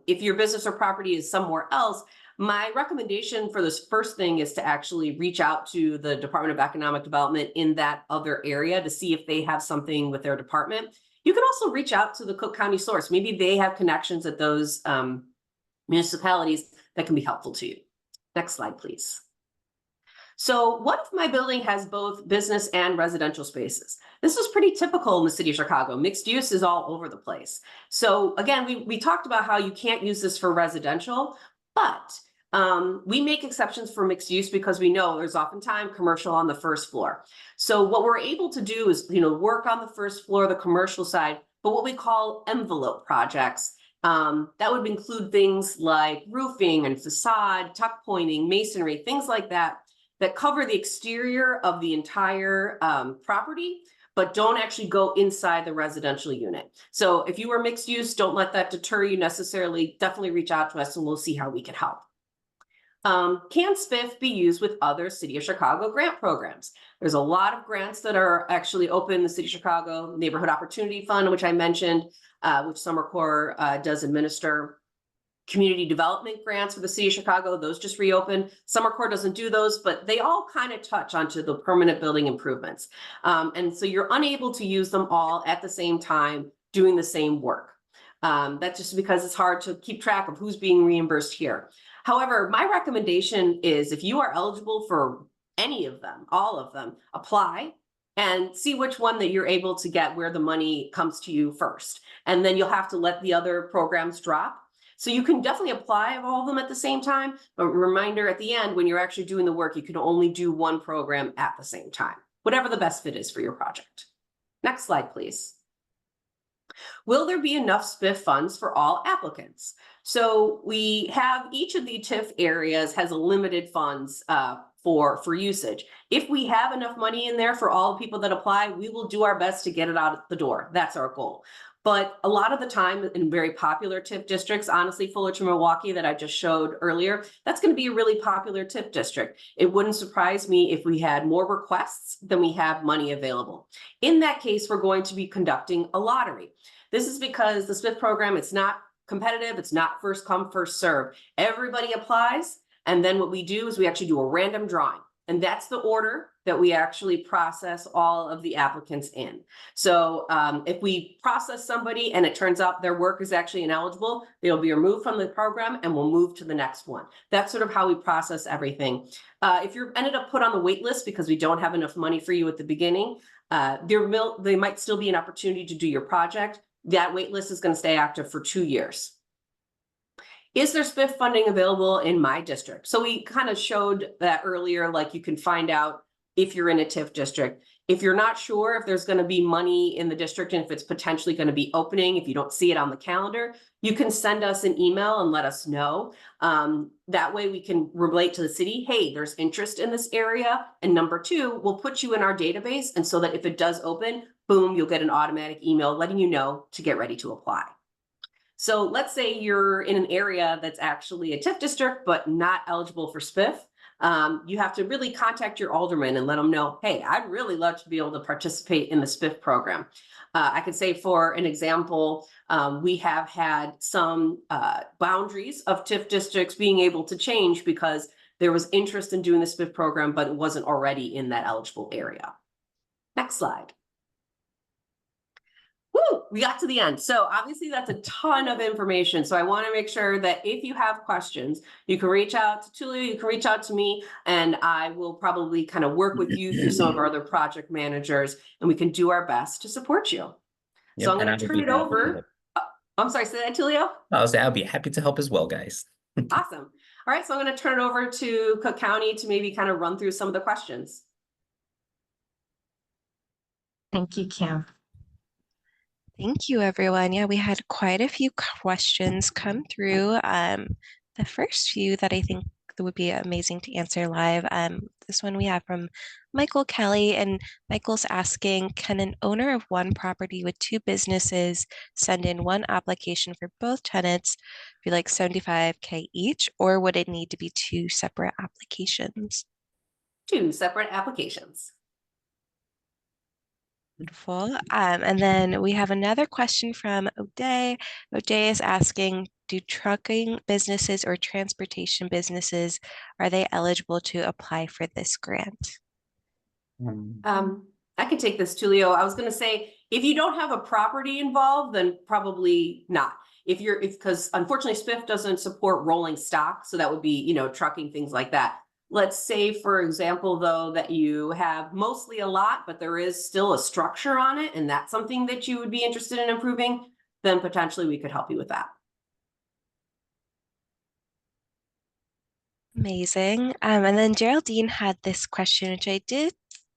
[SPEAKER 4] If your business or property is somewhere else, my recommendation for this first thing is to actually reach out to the Department of Economic Development in that other area to see if they have something with their department. You can also reach out to the Cook County Source. Maybe they have connections at those municipalities that can be helpful to you. Next slide, please. So what if my building has both business and residential spaces? This is pretty typical in the city of Chicago. Mixed use is all over the place. So again, we talked about how you can't use this for residential, but we make exceptions for mixed use because we know there's oftentimes commercial on the first floor. So what we're able to do is, work on the first floor, the commercial side, but what we call envelope projects. That would include things like roofing and facade, tuck pointing, masonry, things like that cover the exterior of the entire property, but don't actually go inside the residential unit. So if you are mixed use, don't let that deter you necessarily. Definitely reach out to us and we'll see how we can help. Can SBIF be used with other City of Chicago grant programs? There's a lot of grants that are actually open in the City of Chicago Neighborhood Opportunity Fund, which I mentioned, which SomerCor does administer. Community development grants for the City of Chicago, those just reopened. SomerCor doesn't do those, but they all kind of touch onto the permanent building improvements. And so you're unable to use them all at the same time doing the same work. That's just because it's hard to keep track of who's being reimbursed here. However, my recommendation is if you are eligible for any of them, all of them, apply and see which one that you're able to get where the money comes to you first. And then you'll have to let the other programs drop. So you can definitely apply all of them at the same time, but reminder at the end, when you're actually doing the work, you can only do one program at the same time, whatever the best fit is for your project. Next slide, please. Will there be enough SBIF funds for all applicants? So we have each of the TIF areas has a limited funds for usage. If we have enough money in there for all the people that apply, we will do our best to get it out the door. That's our goal. But a lot of the time in very popular TIF districts, honestly, Fullerton, Milwaukee that I just showed earlier, that's going to be a really popular TIF district. It wouldn't surprise me if we had more requests than we have money available. In that case, we're going to be conducting a lottery. This is because the SBIF program, it's not competitive. It's not first come, first serve. Everybody applies. And then what we do is we actually do a random drawing. And that's the order that we actually process all of the applicants in. So if we process somebody and it turns out their work is actually ineligible, they'll be removed from the program and we'll move to the next one. That's sort of how we process everything. If you're ended up put on the wait list because we don't have enough money for you at the beginning, there might still be an opportunity to do your project. That wait list is going to stay active for 2 years. Is there SBIF funding available in my district? So we kind of showed that earlier, like you can find out if you're in a TIF district. If you're not sure if there's going to be money in the district and if it's potentially going to be opening, if you don't see it on the calendar, you can send us an email and let us know. That way we can relate to the city, hey, there's interest in this area. And number two, we'll put you in our database. And so that if it does open, boom, you'll get an automatic email letting you know to get ready to apply. So let's say you're in an area that's actually a TIF district, but not eligible for SBIF. You have to really contact your alderman and let them know, hey, I'd really love to be able to participate in the SBIF program. I could say, for an example, we have had some boundaries of TIF districts being able to change because there was interest in doing the SBIF program, but it wasn't already in that eligible area. Next slide. Woo, we got to the end. So obviously that's a ton of information. So I want to make sure that if you have questions, you can reach out to Tulio, you can reach out to me, and I will probably kind of work with you through some of our other project managers, and we can do our best to support you.
[SPEAKER 3] Yep,
[SPEAKER 4] So I'm going to turn it over. I'm sorry, say that, Tulio?
[SPEAKER 3] I'll be happy to help as well, guys.
[SPEAKER 4] Awesome. All right, so I'm going to turn it over to Cook County to maybe kind of run through some of the questions.
[SPEAKER 1] Thank you, Kim.
[SPEAKER 2] Thank you, everyone. Yeah, we had quite a few questions come through. The first few that I think that would be amazing to answer live. This one we have from Michael Kelly, and Michael's asking, can an owner of one property with 2 businesses send in one application for both tenants, be like $75K each, or would it need to be 2 separate applications?
[SPEAKER 4] 2 separate applications.
[SPEAKER 2] Wonderful. And then we have another question from O'Day. O'Day is asking, do trucking businesses or transportation businesses, are they eligible to apply for this grant?
[SPEAKER 4] I can take this, Tulio. I was going to say, if you don't have a property involved, then probably not. Because unfortunately SBIF doesn't support rolling stock. So that would be, trucking, things like that. Let's say, for example, though, that you have mostly a lot, but there is still a structure on it, and that's something that you would be interested in improving, then potentially we could help you with that.
[SPEAKER 2] Amazing. And then Geraldine had this question, which I did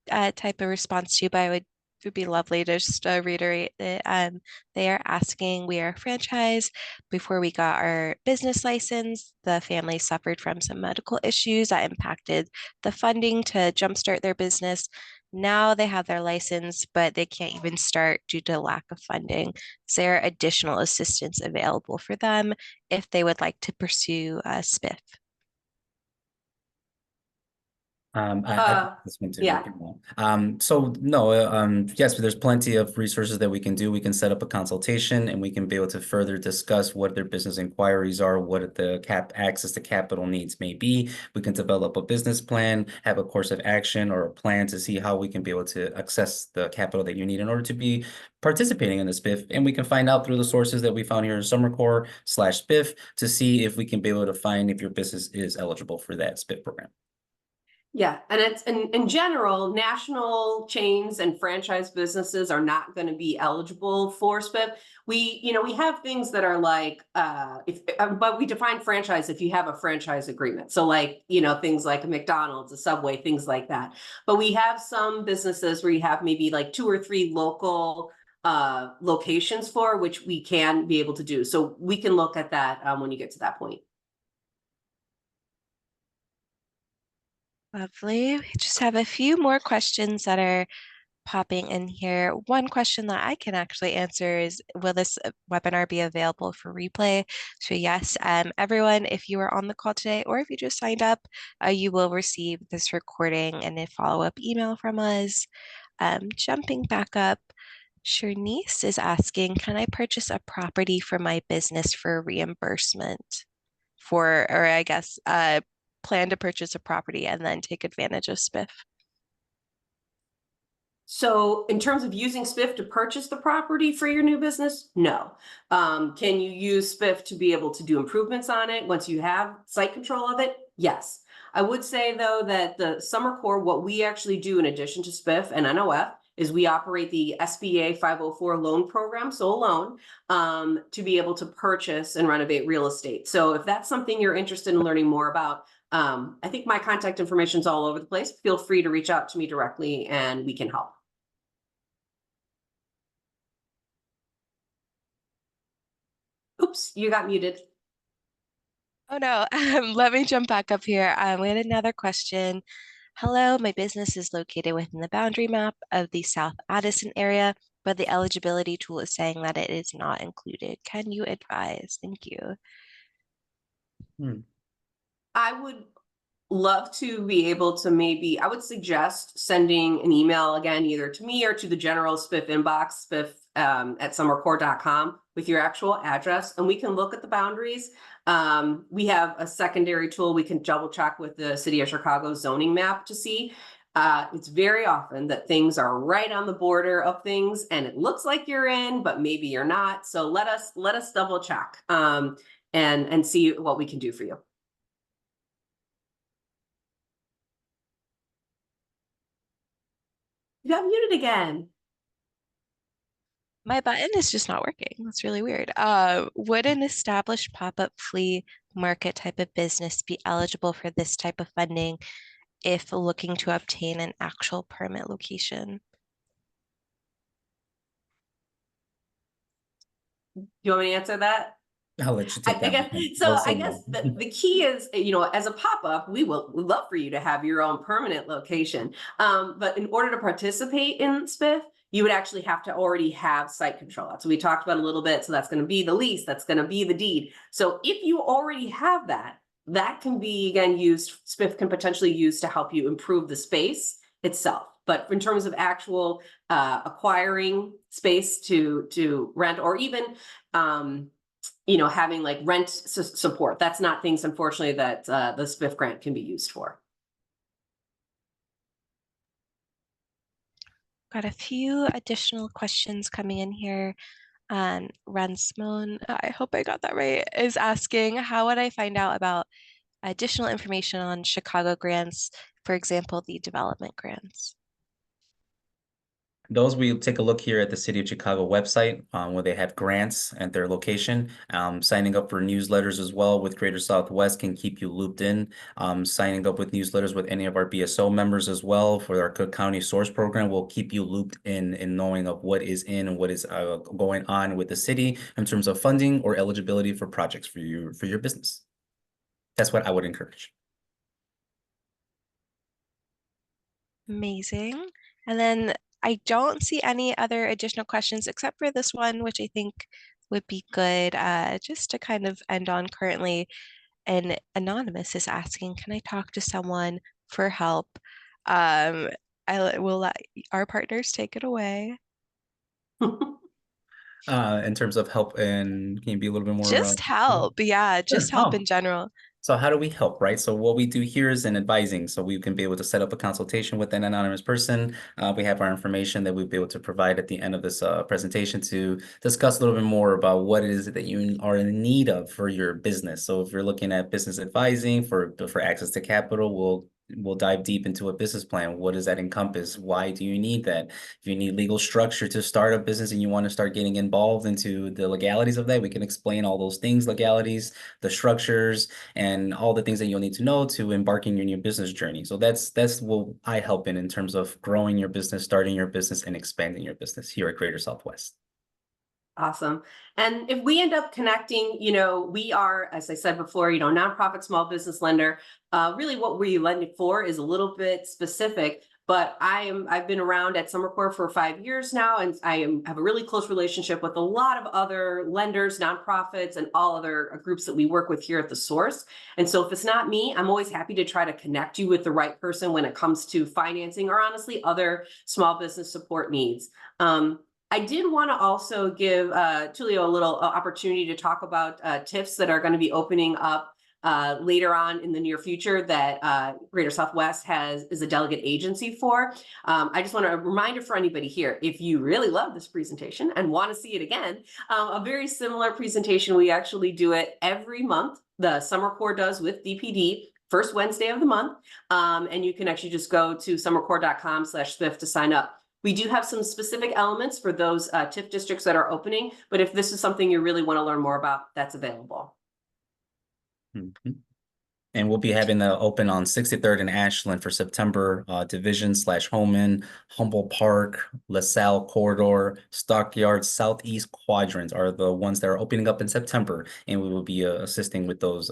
[SPEAKER 2] type a response to, but it would be lovely to just reiterate it. They are asking, we are a franchise. Before we got our business license, the family suffered from some medical issues that impacted the funding to jumpstart their business. Now they have their license, but they can't even start due to lack of funding. Is there additional assistance available for them if they would like to pursue SBIF?
[SPEAKER 4] Uh,
[SPEAKER 3] this one too.
[SPEAKER 4] yeah.
[SPEAKER 3] So no, yes, there's plenty of resources that we can do. We can set up a consultation and we can be able to further discuss what their business inquiries are, what the access to capital needs may be. We can develop a business plan, have a course of action or a plan to see how we can be able to access the capital that you need in order to be participating in the SBIF. And we can find out through the sources that we found here in SomerCor/SBIF to see if we can be able to find if your business is eligible for that SBIF program.
[SPEAKER 4] Yeah, and it's in general, national chains and franchise businesses are not going to be eligible for SBIF. We have things that are like, but we define franchise if you have a franchise agreement. So like, things like a McDonald's, a Subway, things like that. But we have some businesses where you have maybe like 2 or 3 local locations for which we can be able to do. So we can look at that when you get to that point.
[SPEAKER 2] Lovely. We just have a few more questions that are popping in here. One question that I can actually answer is, will this webinar be available for replay? So yes, everyone, if you were on the call today, or if you just signed up, you will receive this recording and a follow-up email from us. Jumping back up, Shernice is asking, can I purchase a property for my business for reimbursement? Or I guess, plan to purchase a property and then take advantage of SBIF?
[SPEAKER 4] So in terms of using SBIF to purchase the property for your new business, no. Can you use SBIF to be able to do improvements on it once you have site control of it? Yes. I would say though that the SomerCor, what we actually do in addition to SBIF and NOF is we operate the SBA 504 loan program, so a loan, to be able to purchase and renovate real estate. So if that's something you're interested in learning more about, I think my contact information is all over the place. Feel free to reach out to me directly and we can help. Oops, you got muted.
[SPEAKER 2] Oh no, let me jump back up here. We had another question. Hello, my business is located within the boundary map of the South Addison area, but the eligibility tool is saying that it is not included. Can you advise? Thank you.
[SPEAKER 4] I would love to be able to I would suggest sending an email again, either to me or to the general SBIF inbox, SBIF at SomerCor.com with your actual address, and we can look at the boundaries. We have a secondary tool. We can double check with the City of Chicago zoning map to see. It's very often that things are right on the border of things and it looks like you're in, but maybe you're not. So let us double check and see what we can do for you. You got muted again.
[SPEAKER 2] My button is just not working. That's really weird. Would an established pop-up flea market type of business be eligible for this type of funding if looking to obtain an actual permit location?
[SPEAKER 4] You want me to answer that?
[SPEAKER 3] I'll let you take that.
[SPEAKER 4] I guess the key is, as a pop-up, we'd love for you to have your own permanent location. But in order to participate in SBIF, you would actually have to already have site control. That's what we talked about a little bit. So that's going to be the lease, that's going to be the deed. So if you already have that, that can be again used, SBIF can potentially use to help you improve the space itself. But in terms of actual acquiring space to rent, or even having like rent support, that's not things, unfortunately, that the SBIF grant can be used for.
[SPEAKER 2] Got a few additional questions coming in here. Ransmon, I hope I got that right, is asking, how would I find out about additional information on Chicago grants, for example, the development grants?
[SPEAKER 3] Those, we take a look here at the City of Chicago website where they have grants and their location. Signing up for newsletters as well with Greater Southwest can keep you looped in. Signing up with newsletters with any of our BSO members as well for our Cook County Source Program will keep you looped in knowing of what is in and what is going on with the city in terms of funding or eligibility for projects for your business. That's what I would encourage.
[SPEAKER 2] Amazing. And then I don't see any other additional questions except for this one, which I think would be good just to kind of end on currently. An anonymous is asking, can I talk to someone for help. Will let our partners take it away.
[SPEAKER 3] In terms of help, and can you be a little bit more?
[SPEAKER 2] Just help. Yeah, just
[SPEAKER 3] Sure.
[SPEAKER 2] help
[SPEAKER 3] Oh.
[SPEAKER 2] in general.
[SPEAKER 3] So how do we help, right? So what we do here is an advising. So we can be able to set up a consultation with an anonymous person. We have our information that we'll be able to provide at the end of this presentation to discuss a little bit more about what it is that you are in need of for your business. So if you're looking at business advising for access to capital, we'll dive deep into a business plan. What does that encompass? Why do you need that? If you need legal structure to start a business and you want to start getting involved into the legalities of that, we can explain all those things, legalities, the structures, and all the things that you'll need to know to embark in your new business journey. So that's what I help in terms of growing your business, starting your business, and expanding your business here at Greater Southwest.
[SPEAKER 4] Awesome. And if we end up connecting, we are, as I said before, nonprofit small business lender. Really what we lend for is a little bit specific, but I've been around at SomerCor for 5 years now, and have a really close relationship with a lot of other lenders, nonprofits, and all other groups that we work with here at the source. And so if it's not me, I'm always happy to try to connect you with the right person when it comes to financing or honestly other small business support needs. I did want to also give Tulio a little opportunity to talk about TIFs that are going to be opening up later on in the near future that Greater Southwest is a delegate agency for. I just want to reminder for anybody here, if you really love this presentation and want to see it again, a very similar presentation, we actually do it every month. The SomerCor does with DPD. First Wednesday of the month. And you can actually just go to somercor.com/SBIF to sign up. We do have some specific elements for those TIF districts that are opening, but if this is something you really want to learn more about, that's available.
[SPEAKER 3] Mm-hmm. And we'll be having the open on 63rd and Ashland for September. Division/Holman, Humboldt Park, LaSalle Corridor, Stockyard, Southeast quadrants are the ones that are opening up in September, and we will be assisting with those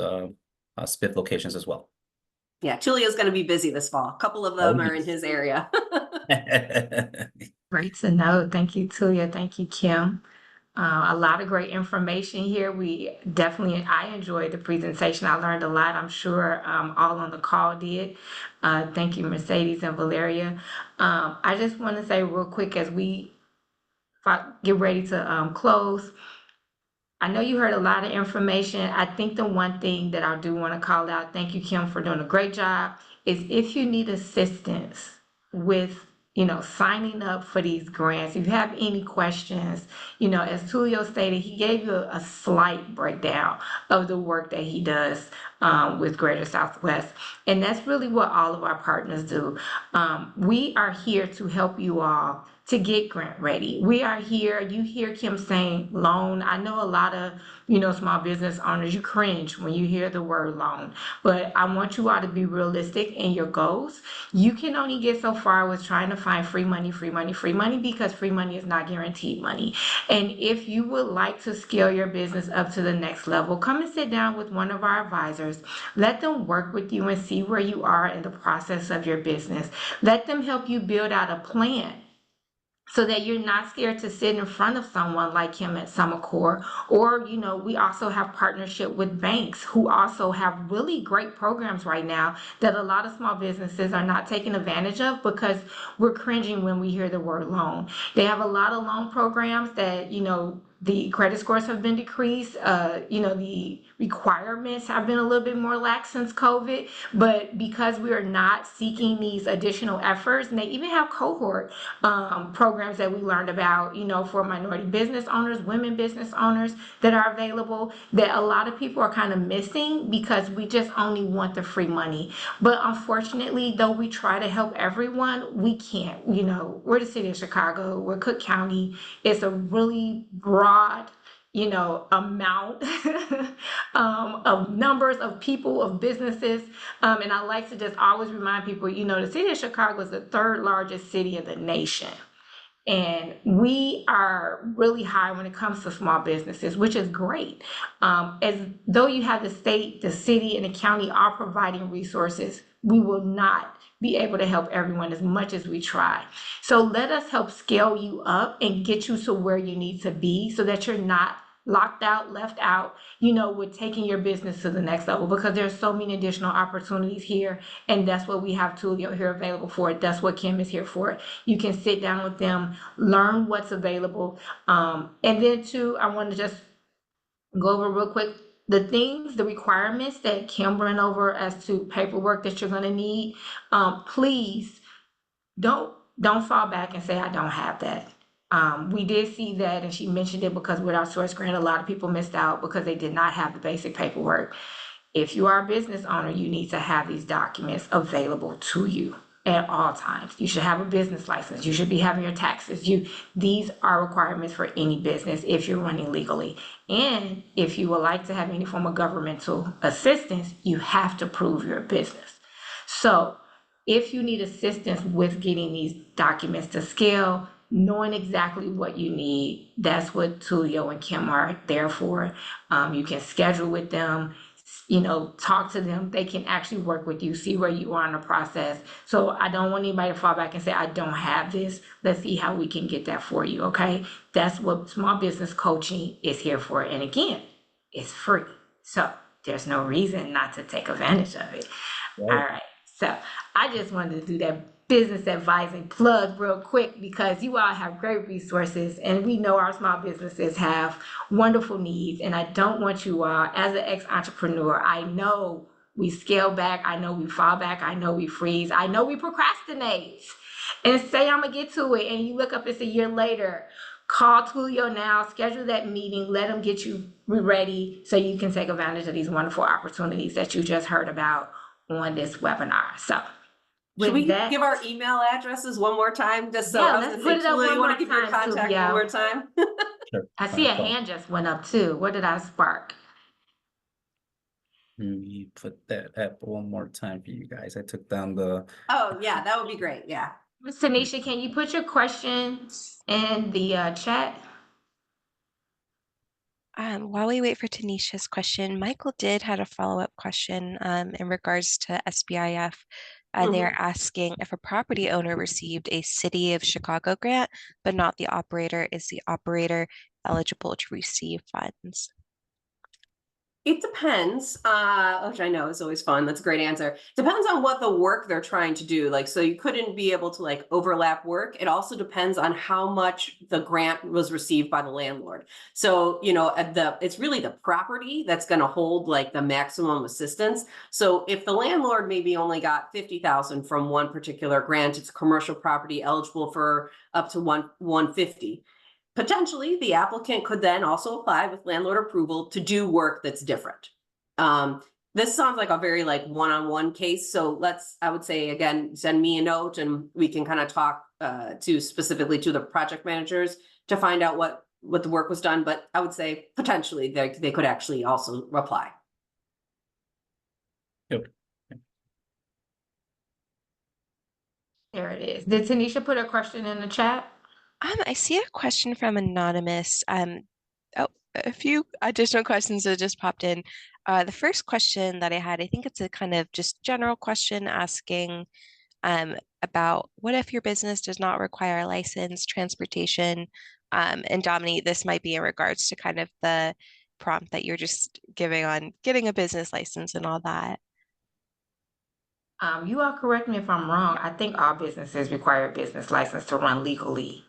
[SPEAKER 3] SBIF locations as well.
[SPEAKER 4] Yeah, Tulio's going to be busy this fall. A couple of them are in his area.
[SPEAKER 1] Great to know. Thank you, Tulio. Thank you, Kim. A lot of great information here. I enjoyed the presentation. I learned a lot. I'm sure all on the call did. Thank you, Mercedes and Valeria. I just want to say real quick as we get ready to close. I know you heard a lot of information. I think the one thing that I do want to call out, thank you, Kim, for doing a great job, is if you need assistance with signing up for these grants, if you have any questions, as Tulio stated, he gave you a slight breakdown of the work that he does with Greater Southwest. And that's really what all of our partners do. We are here to help you all to get grant ready. We are here. You hear Kim saying loan. I know a lot of, small business owners, you cringe when you hear the word loan, but I want you all to be realistic in your goals. You can only get so far with trying to find free money, because free money is not guaranteed money. And if you would like to scale your business up to the next level, come and sit down with one of our advisors. Let them work with you and see where you are in the process of your business. Let them help you build out a plan, so that you're not scared to sit in front of someone like him at SomerCor. Or, we also have partnership with banks who also have really great programs right now that a lot of small businesses are not taking advantage of because we're cringing when we hear the word loan. They have a lot of loan programs that, the credit scores have been decreased. The requirements have been a little bit more lax since COVID, but because we are not seeking these additional efforts, and they even have cohort programs that we learned about, for minority business owners, women business owners that are available, that a lot of people are kind of missing because we just only want the free money. But unfortunately, though we try to help everyone, we can't. We're the city of Chicago, we're Cook County. It's a really broad amount of numbers of people, of businesses. And I like to just always remind people, the city of Chicago is the third largest city in the nation. And we are really high when it comes to small businesses, which is great. As though you have the state, the city, and the county are providing resources, we will not be able to help everyone as much as we try. So let us help scale you up and get you to where you need to be so that you're not locked out, left out, you know, with taking your business to the next level, because there's so many additional opportunities here. And that's what we have Tulio here available for. That's what Kim is here for. You can sit down with them, learn what's available. And then too, I want to just go over real quick the things, the requirements that Kim ran over as to paperwork that you're going to need. Please don't fall back and say, I don't have that. We did see that, and she mentioned it, because with our source grant, a lot of people missed out because they did not have the basic paperwork. If you are a business owner, you need to have these documents available to you at all times. You should have a business license. You should be having your taxes. These are requirements for any business if you're running legally. And if you would like to have any form of governmental assistance, you have to prove your business. So if you need assistance with getting these documents to scale, knowing exactly what you need, that's what Tulio and Kim are there for. You can schedule with them, you know, talk to them. They can actually work with you, see where you are in the process. So I don't want anybody to fall back and say, I don't have this. Let's see how we can get that for you, okay? That's what small business coaching is here for. And again, it's free. So there's no reason not to take advantage of it.
[SPEAKER 3] Right.
[SPEAKER 1] All right. So I just wanted to do that business advising plug real quick, because you all have great resources, and we know our small businesses have wonderful needs. And I don't want you all, as an ex-entrepreneur, I know we scale back, I know we fall back, I know we freeze, I know we procrastinate and say I'm gonna get to it, and you look up, it's a year later. Call Tulio now, schedule that meeting, let them get you ready so you can take advantage of these wonderful opportunities that you just heard about on this webinar. So
[SPEAKER 4] Should we
[SPEAKER 1] with that,
[SPEAKER 4] give our email addresses one more time? Just so
[SPEAKER 1] Yeah,
[SPEAKER 4] I was
[SPEAKER 1] let's
[SPEAKER 4] gonna
[SPEAKER 1] put
[SPEAKER 4] say,
[SPEAKER 1] it up
[SPEAKER 4] Tulio,
[SPEAKER 1] one
[SPEAKER 4] you want
[SPEAKER 1] more
[SPEAKER 4] to give your
[SPEAKER 1] time,
[SPEAKER 4] contact
[SPEAKER 1] Tulio.
[SPEAKER 4] one more time?
[SPEAKER 3] Sure.
[SPEAKER 1] I see a
[SPEAKER 3] Cool.
[SPEAKER 1] hand just went up too. What did I spark?
[SPEAKER 3] Let me put that up one more time for you guys. I took down the.
[SPEAKER 4] Oh, yeah, that would be great. Yeah.
[SPEAKER 1] Ms. Tanisha, can you put your question in the chat?
[SPEAKER 2] While we wait for Tanisha's question, Michael did had a follow-up question in regards to SBIF. They're asking if a property owner received a City of Chicago grant, but not the operator, is the operator eligible to receive funds?
[SPEAKER 4] It depends, which I know is always fun. That's a great answer. Depends on what the work they're trying to do. Like, so you couldn't be able to like overlap work. It also depends on how much the grant was received by the landlord. So, you know, it's really the property that's going to hold like the maximum assistance. So if the landlord maybe only got 50,000 from one particular grant, it's a commercial property eligible for up to 150. Potentially, the applicant could then also apply with landlord approval to do work that's different. This sounds like a very like one-on-one case. So I would say, again, send me a note and we can kind of talk specifically to the project managers to find out what the work was done. But I would say potentially they could actually also apply.
[SPEAKER 3] Yep.
[SPEAKER 1] There it is. Did Tanisha put a question in the chat?
[SPEAKER 2] I see a question from Anonymous. Oh, a few additional questions that just popped in. The first question that I had, I think it's a kind of just general question asking about what if your business does not require a license, transportation, and Dominique, this might be in regards to kind of the prompt that you're just giving on getting a business license and all that.
[SPEAKER 1] You all correct me if I'm wrong. I think all businesses require a business license to run legally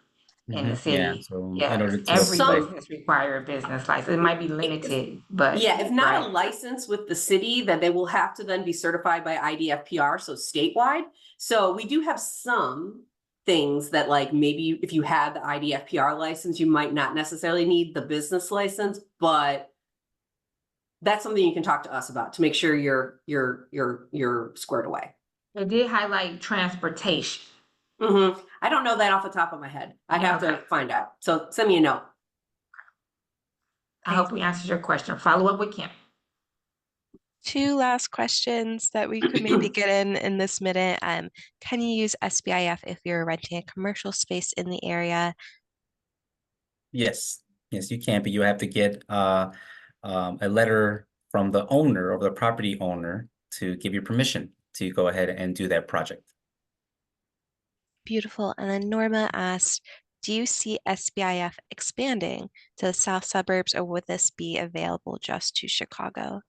[SPEAKER 1] in the city.
[SPEAKER 3] Yeah, so in
[SPEAKER 1] Yes,
[SPEAKER 3] order to
[SPEAKER 1] every
[SPEAKER 3] apply.
[SPEAKER 1] business require a business license. It might be limited, but
[SPEAKER 4] Yeah, if not
[SPEAKER 1] right.
[SPEAKER 4] a license with the city, then they will have to then be certified by IDFPR, so statewide. So we do have some things that like maybe if you had the IDFPR license, you might not necessarily need the business license, but that's something you can talk to us about to make sure you're squared away.
[SPEAKER 1] They did highlight transportation.
[SPEAKER 4] I don't know that off the top of my head. I'd have to find out. So send me a note.
[SPEAKER 1] I hope we answered your question. Follow up with Kim.
[SPEAKER 2] Two last questions that we could maybe get in this minute. Can you use SBIF if you're renting a commercial space in the area?
[SPEAKER 3] Yes, you can, but you have to get a letter from the owner or the property owner to give you permission to go ahead and do that project.
[SPEAKER 2] Beautiful. And then Norma asked, Do you see SBIF expanding to the south suburbs, or would this be available just to Chicago?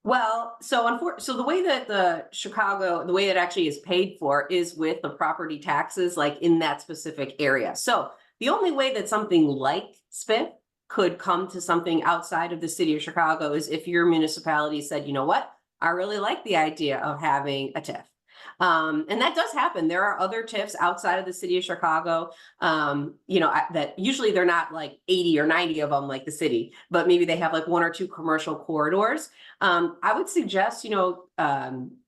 [SPEAKER 4] Well, so the way that the way it actually is paid for is with the property taxes, like in that specific area. So the only way that something like SBIF could come to something outside of the city of Chicago is if your municipality said, you know what, I really like the idea of having a TIF. And that does happen. There are other TIFs outside of the city of Chicago, that usually they're not like 80 or 90 of them like the city, but maybe they have like one or two commercial corridors. I would suggest,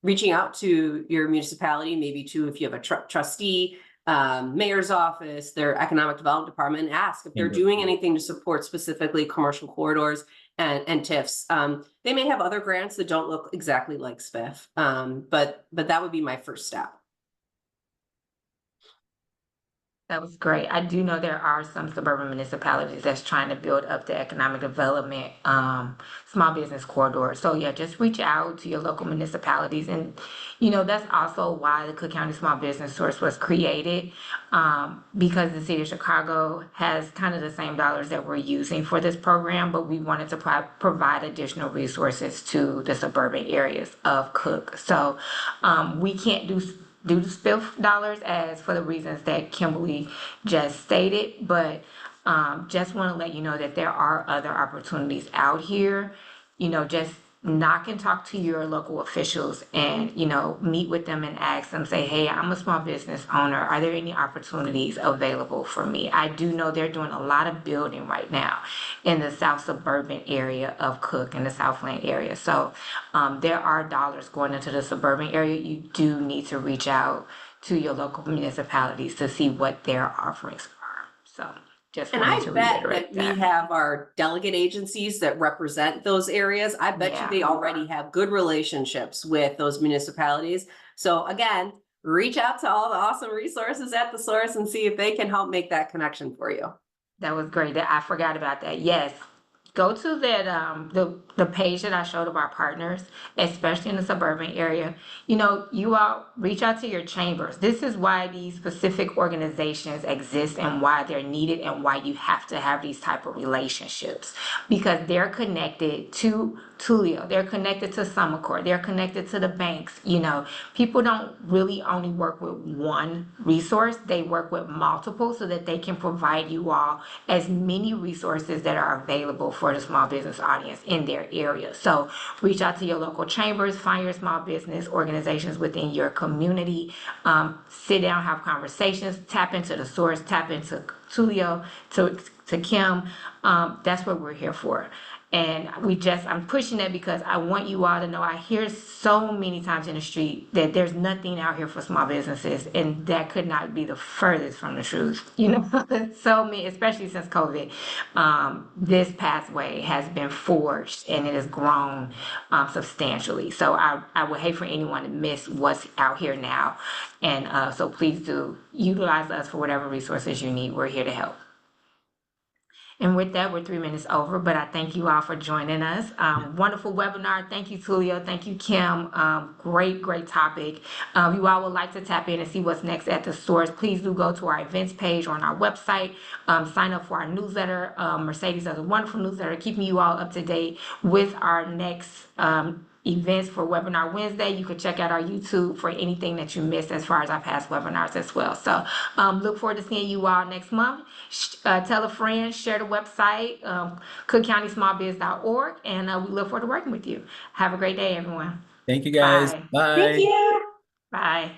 [SPEAKER 4] reaching out to your municipality, maybe to if you have a trustee, mayor's office, their economic development department, and ask if they're doing anything to support specifically commercial corridors and TIFs. They may have other grants that don't look exactly like SBIF, but that would be my first step.
[SPEAKER 1] That was great. I do know there are some suburban municipalities that's trying to build up the economic development, small business corridor. So yeah, just reach out to your local municipalities. And, that's also why the Cook County Small Business Source was created, because the city of Chicago has kind of the same dollars that we're using for this program, but we wanted to provide additional resources to the suburban areas of Cook. So we can't do the SBIF dollars as for the reasons that Kimberly just stated, but just want to let you know that there are other opportunities out here. Just knock and talk to your local officials and, meet with them and ask them, say, hey, I'm a small business owner. Are there any opportunities available for me? I do know they're doing a lot of building right now in the south suburban area of Cook and the Southland area. So there are dollars going into the suburban area. You do need to reach out to your local municipalities to see what their offerings are. So just
[SPEAKER 4] And I
[SPEAKER 1] wanted to
[SPEAKER 4] bet
[SPEAKER 1] reiterate
[SPEAKER 4] that we
[SPEAKER 1] that.
[SPEAKER 4] have our delegate agencies that represent those areas. I bet you
[SPEAKER 1] Yeah.
[SPEAKER 4] they already have good relationships with those municipalities. So again, reach out to all the awesome resources at the source and see if they can help make that connection for you.
[SPEAKER 1] That was great. I forgot about that. Yes. Go to that the page that I showed of our partners, especially in the suburban area. You all reach out to your chambers. This is why these specific organizations exist and why they're needed and why you have to have these type of relationships, because they're connected to Tulio, they're connected to SomerCor, they're connected to the banks. People don't really only work with one resource, they work with multiple so that they can provide you all as many resources that are available for the small business audience in their area. So reach out to your local chambers, find your small business organizations within your community, sit down, have conversations, tap into the source, tap into Tulio, to Kim. That's what we're here for. And I'm pushing that because I want you all to know, I hear so many times in the street that there's nothing out here for small businesses, and that could not be the furthest from the truth. So many, especially since COVID, this pathway has been forged and it has grown substantially. So I would hate for anyone to miss what's out here now. And so please do utilize us for whatever resources you need. We're here to help. And with that, we're 3 minutes over, but I thank you all for joining us. Wonderful webinar. Thank you, Tulio. Thank you, Kim. Great topic. You all would like to tap in and see what's next at the source, please do go to our events page on our website. Sign up for our newsletter. Mercedes does a wonderful newsletter keeping you all up to date with our next events for Webinar Wednesday. You can check out our YouTube for anything that you missed as far as our past webinars as well. So look forward to seeing you all next month. Tell a friend, share the website, cookcountysmallbiz.org, and we look forward to working with you. Have a great day, everyone.
[SPEAKER 3] Thank you, guys.
[SPEAKER 1] Bye.
[SPEAKER 3] Bye.
[SPEAKER 4] Thank you.
[SPEAKER 1] Bye.